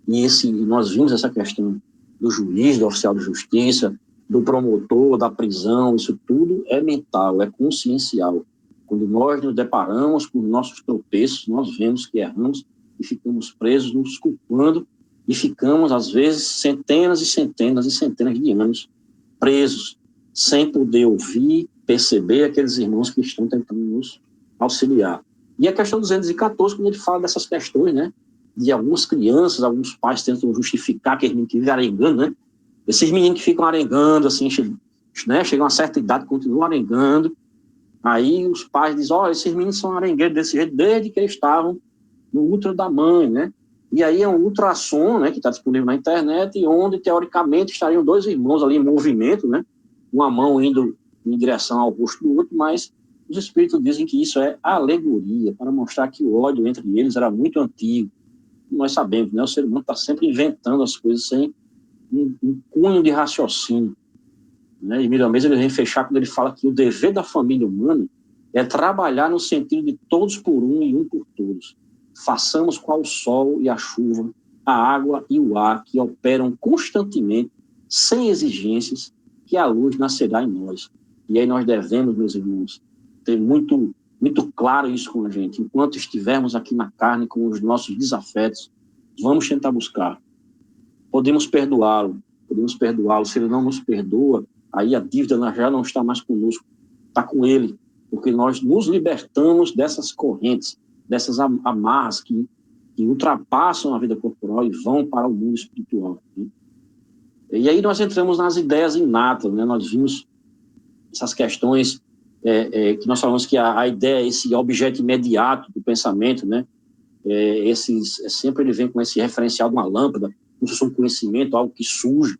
E nós vimos essa questão do juiz, do oficial de justiça, do promotor, da prisão, isso tudo é mental, é consciencial. Quando nós nos deparamos com nossos tropeços, nós vemos que erramos e ficamos presos, nos culpando, e ficamos, às vezes, centenas e centenas e centenas de anos presos, sem poder ouvir, perceber aqueles irmãos que estão tentando nos auxiliar. E a questão 214, quando ele fala dessas questões, né, de algumas crianças, alguns pais tentam justificar aqueles meninos que vivem arengando, né, esses meninos que ficam arengando, assim, né, chegam a certa idade e continuam arengando, aí os pais dizem, esses meninos são arengueiros desse jeito desde que eles estavam no útero da mãe, né, e aí é um ultrassom, né, que está disponível na internet, e onde, teoricamente, estariam dois irmãos ali em movimento, né, uma mão indo em direção ao rosto do outro, mas os espíritos dizem que isso é alegoria, para mostrar que o ódio entre eles era muito antigo. Nós sabemos, né, o ser humano está sempre inventando as coisas sem um cunho de raciocínio. Né? E Miramês ele vem fechar quando ele fala que o dever da família humana é trabalhar no sentido de todos por um e um por todos. Façamos qual o sol e a chuva, a água e o ar, que operam constantemente, sem exigências, que a luz nascerá em nós. E aí nós devemos, meus irmãos, ter muito, muito claro isso com a gente. Enquanto estivermos aqui na carne com os nossos desafetos, vamos tentar buscar. Podemos perdoá-lo. Se ele não nos perdoa, aí a dívida já não está mais conosco, está com ele, porque nós nos libertamos dessas correntes, dessas amarras que ultrapassam a vida corporal e vão para o mundo espiritual. Né? E aí nós entramos nas ideias inatas, né? Nós vimos essas questões que nós falamos que a ideia é esse objeto imediato do pensamento, né? Sempre ele vem com esse referencial de uma lâmpada, como se fosse um conhecimento, algo que surge,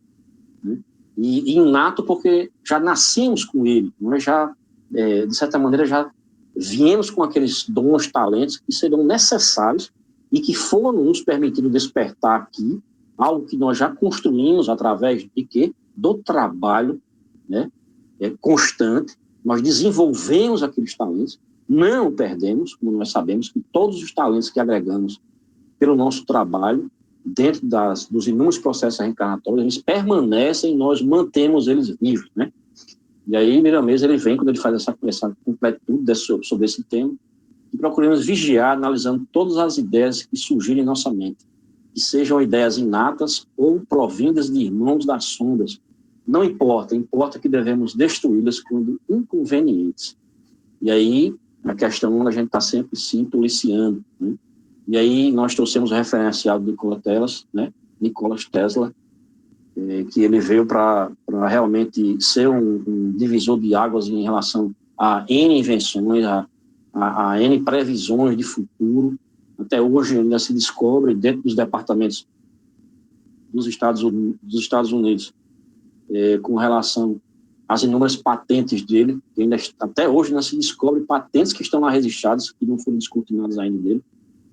né? E inato porque já nascemos com ele, nós já, de certa maneira, já viemos com aqueles dons, talentos que serão necessários e que foram nos permitidos despertar aqui, algo que nós já construímos através de quê? Do trabalho, né? Constante. Nós desenvolvemos aqueles talentos, não perdemos, como nós sabemos que todos os talentos que agregamos pelo nosso trabalho, dentro dos inúmeros processos reencarnatórios, eles permanecem e nós mantemos eles vivos, né? E aí, Miramês, ele vem, quando ele faz essa completude sobre esse tema, e procuramos vigiar, analisando todas as ideias que surgirem em nossa mente, que sejam ideias inatas ou provindas de irmãos das sombras. Não importa, importa que devemos destruí-las quando inconvenientes. E aí, a questão onde a gente está sempre se policiando, né? E aí nós trouxemos o referencial de Nikola Tesla, que ele veio para realmente ser um divisor de águas em relação a N invenções, a N previsões de futuro. Até hoje ainda se descobre dentro dos departamentos dos Estados Unidos, com relação às inúmeras patentes dele, que ainda, até hoje ainda se descobre patentes que estão lá registradas, que não foram descortinadas ainda dele,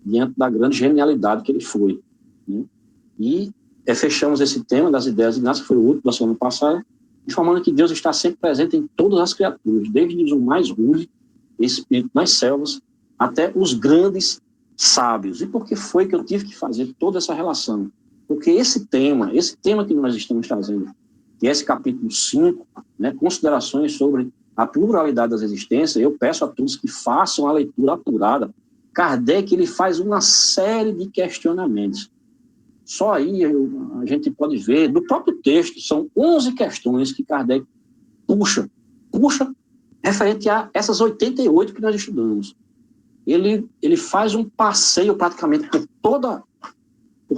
diante da grande genialidade que ele foi. Né? E fechamos esse tema das ideias inatas, que foi o último da semana passada, informando que Deus está sempre presente em todas as criaturas, desde o mais rude espírito nas selvas, até os grandes sábios. E por que foi que eu tive que fazer toda essa relação? Porque esse tema que nós estamos trazendo, que é esse capítulo 5, né, considerações sobre a pluralidade das existências, eu peço a todos que façam a leitura apurada. Kardec ele faz uma série de questionamentos. Só aí a gente pode ver, do próprio texto, são 11 questões que Kardec puxa referente a essas 88 que nós estudamos. Ele faz um passeio praticamente por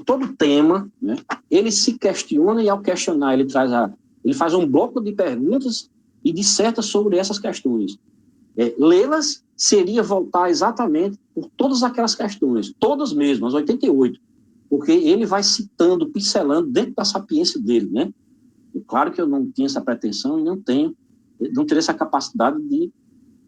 todo o tema, né? Ele se questiona e ao questionar ele faz um bloco de perguntas e disserta sobre essas questões. Lê-las seria voltar exatamente por todas aquelas questões, todas mesmo, as 88, porque ele vai citando, pincelando dentro da sapiência dele, né? Claro que eu não tinha essa pretensão e não terei essa capacidade de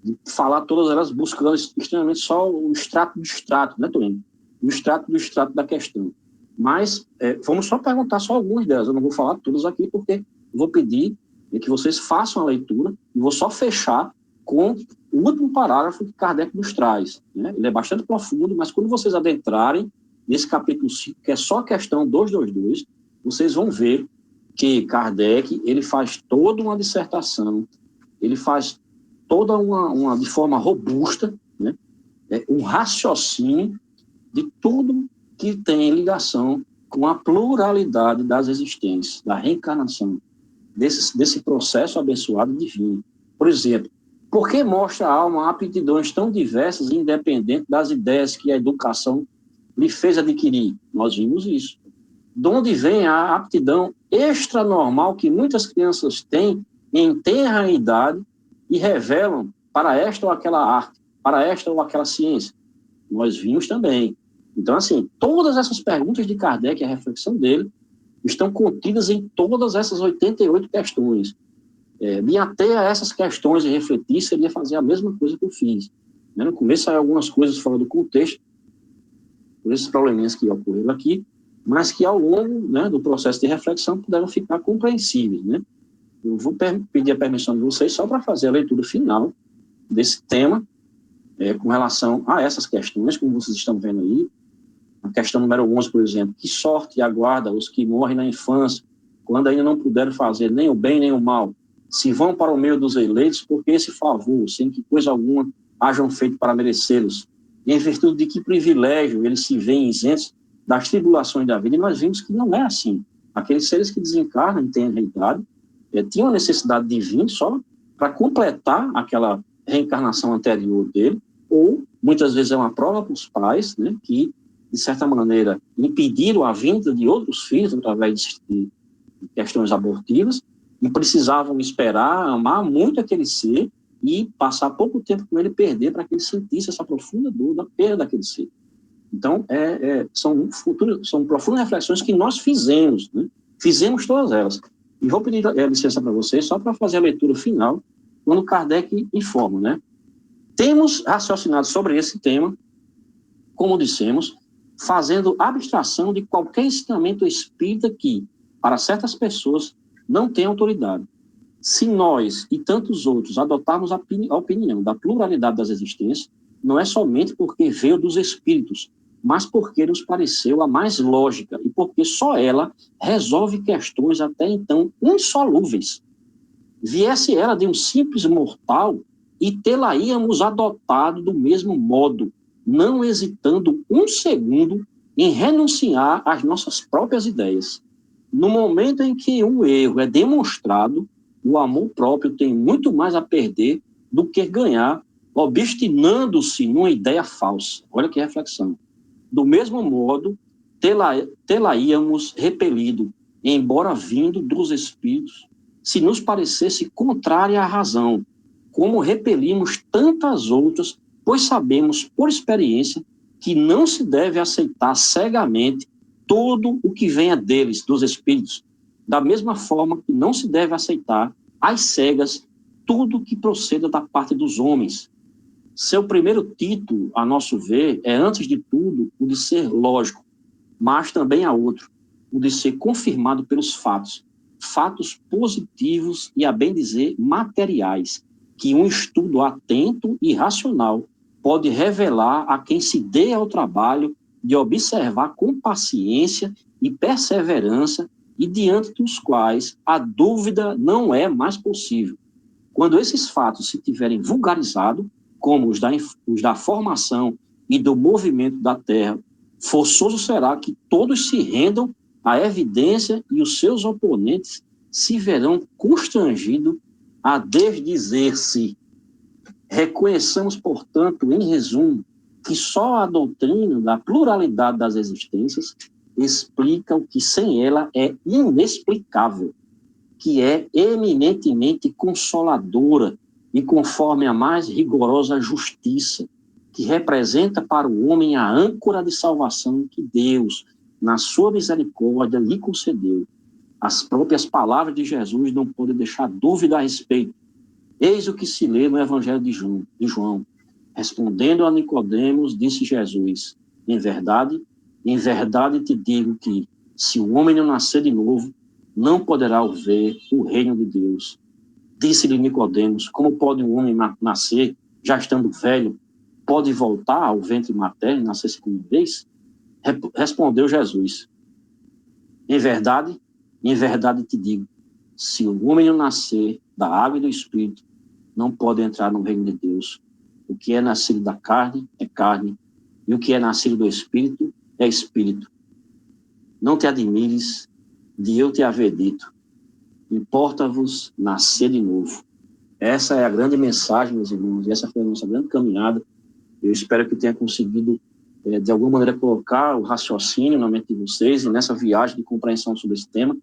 de falar todas elas buscando extremamente só o extrato do extrato, né, Toninho? O extrato do extrato da questão. Mas vamos só perguntar só algumas delas. Eu não vou falar todas aqui, porque vou pedir que vocês façam a leitura e vou só fechar com o último parágrafo que Kardec nos traz, né? Ele é bastante profundo, mas quando vocês adentrarem nesse capítulo 5, que é só a questão 222, vocês vão ver que Kardec ele faz toda uma dissertação, ele faz toda uma de forma robusta, né? Um raciocínio de tudo que tem ligação com a pluralidade das existências, da reencarnação, desse processo abençoado divino. Por exemplo, por que mostra a alma aptidões tão diversas e independentes das ideias que a educação lhe fez adquirir? Nós vimos isso. De onde vem a aptidão extranormal que muitas crianças têm em tenra idade e revelam para esta ou aquela arte, para esta ou aquela ciência? Nós vimos também. Então, assim, todas essas perguntas de Kardec, a reflexão dele, estão contidas em todas essas 88 questões. Me ater a essas questões e refletir seria fazer a mesma coisa que eu fiz. No começo saem algumas coisas fora do contexto, por esses probleminhas que ocorreram aqui, mas que ao longo, né, do processo de reflexão puderam ficar compreensíveis, né? Eu vou pedir a permissão de vocês só para fazer a leitura final desse tema, com relação a essas questões, como vocês estão vendo aí. A questão número 11, por exemplo: que sorte aguarda os que morrem na infância, quando ainda não puderam fazer nem o bem nem o mal, se vão para o meio dos eleitos, porque esse favor, sem que coisa alguma hajam feito para merecê-los, e em virtude de que privilégio eles se veem isentos das tribulações da vida. E nós vimos que não é assim. Aqueles seres que desencarnam e têm a realidade, tinham a necessidade de vir só para completar aquela reencarnação anterior dele, ou muitas vezes é uma prova para os pais, né, que de certa maneira impediram a vinda de outros filhos através de questões abortivas, e precisavam esperar, amar muito aquele ser e passar pouco tempo com ele, perder, para que ele sentisse essa profunda dor da perda daquele ser. Então, são profundas reflexões que nós fizemos, né? Fizemos todas elas. E vou pedir licença para vocês, só para fazer a leitura final, quando Kardec informa, né? Temos raciocinado sobre esse tema, como dissemos, fazendo abstração de qualquer ensinamento espírita que, para certas pessoas, não tem autoridade. Se nós e tantos outros adotarmos a opinião da pluralidade das existências, não é somente porque veio dos espíritos, mas porque nos pareceu a mais lógica e porque só ela resolve questões até então insolúveis. Viesse ela de um simples mortal e tê-la-íamos adotado do mesmo modo, não hesitando um segundo em renunciar às nossas próprias ideias. No momento em que um erro é demonstrado, o amor próprio tem muito mais a perder do que ganhar, obstinando-se numa ideia falsa. Olha que reflexão. Do mesmo modo, tê-la-íamos repelido, embora vindo dos espíritos, se nos parecesse contrária à razão, como repelimos tantas outras, pois sabemos, por experiência, que não se deve aceitar cegamente tudo o que venha deles, dos espíritos, da mesma forma que não se deve aceitar, às cegas, tudo que proceda da parte dos homens. Seu primeiro título, a nosso ver, é, antes de tudo, o de ser lógico, mas também há outro, o de ser confirmado pelos fatos, fatos positivos e, a bem dizer, materiais, que um estudo atento e racional pode revelar a quem se dê ao trabalho de observar com paciência e perseverança, e diante dos quais a dúvida não é mais possível. Quando esses fatos se tiverem vulgarizado, como os da formação e do movimento da Terra, forçoso será que todos se rendam à evidência e os seus oponentes se verão constrangidos a desdizer-se. Reconheçamos, portanto, em resumo, que só a doutrina da pluralidade das existências explica o que sem ela é inexplicável, que é eminentemente consoladora e conforme a mais rigorosa justiça, que representa para o homem a âncora de salvação que Deus, na sua misericórdia, lhe concedeu. As próprias palavras de Jesus não podem deixar dúvida a respeito. Eis o que se lê no Evangelho de João. Respondendo a Nicodemos, disse Jesus: em verdade te digo que, se o homem não nascer de novo, não poderá ver o reino de Deus. Disse-lhe Nicodemos: como pode um homem nascer, já estando velho, pode voltar ao ventre materno e nascer segunda vez? Respondeu Jesus: em verdade te digo, se o homem não nascer da água e do Espírito, não pode entrar no reino de Deus. O que é nascido da carne é carne, e o que é nascido do Espírito é Espírito. Não te admires de eu te haver dito: importa-vos nascer de novo. Essa é a grande mensagem, meus irmãos, e essa foi a nossa grande caminhada. Eu espero que eu tenha conseguido, de alguma maneira, colocar o raciocínio na mente de vocês e nessa viagem de compreensão sobre esse tema,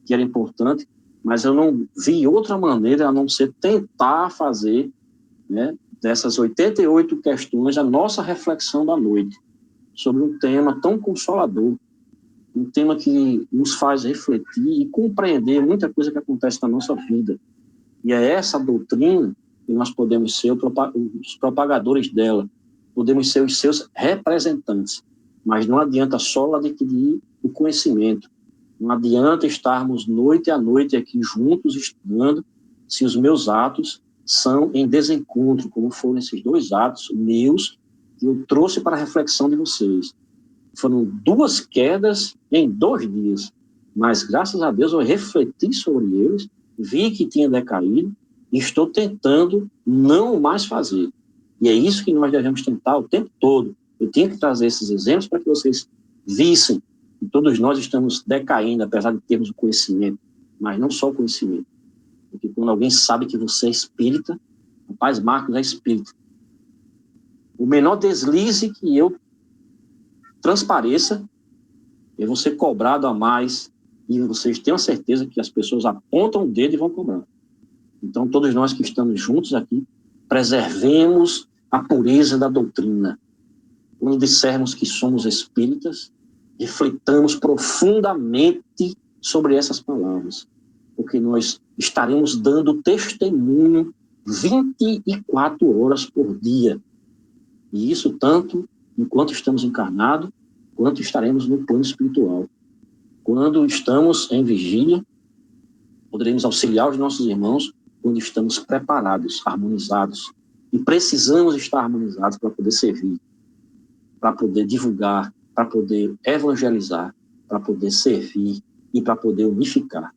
que era importante, mas eu não vi outra maneira a não ser tentar fazer, né, dessas 88 questões a nossa reflexão da noite sobre um tema tão consolador, um tema que nos faz refletir e compreender muita coisa que acontece na nossa vida. E é essa doutrina que nós podemos ser os propagadores dela, podemos ser os seus representantes. Mas não adianta só adquirir o conhecimento, não adianta estarmos noite a noite aqui juntos estudando, se os meus atos são em desencontro, como foram esses 2 atos meus que eu trouxe para a reflexão de vocês. Foram 2 quedas em 2 dias, mas graças a Deus eu refleti sobre eles, vi que tinha decaído e estou tentando não mais fazer. E é isso que nós devemos tentar o tempo todo. Eu tenho que trazer esses exemplos para que vocês vissem que todos nós estamos decaindo, apesar de termos o conhecimento, mas não só o conhecimento. Porque quando alguém sabe que você é espírita, rapaz, Marcos é espírita. O menor deslize que eu transpareça, eu vou ser cobrado a mais, e vocês tenham certeza que as pessoas apontam o dedo e vão cobrar. Então, todos nós que estamos juntos aqui, preservemos a pureza da doutrina. Quando dissermos que somos espíritas, reflitamos profundamente sobre essas palavras, porque nós estaremos dando testemunho 24 horas por dia. E isso tanto enquanto estamos encarnados, quanto estaremos no plano espiritual. Quando estamos em vigília, poderemos auxiliar os nossos irmãos quando estamos preparados, harmonizados. E precisamos estar harmonizados para poder servir, para poder divulgar, para poder evangelizar, para poder servir e para poder unificar.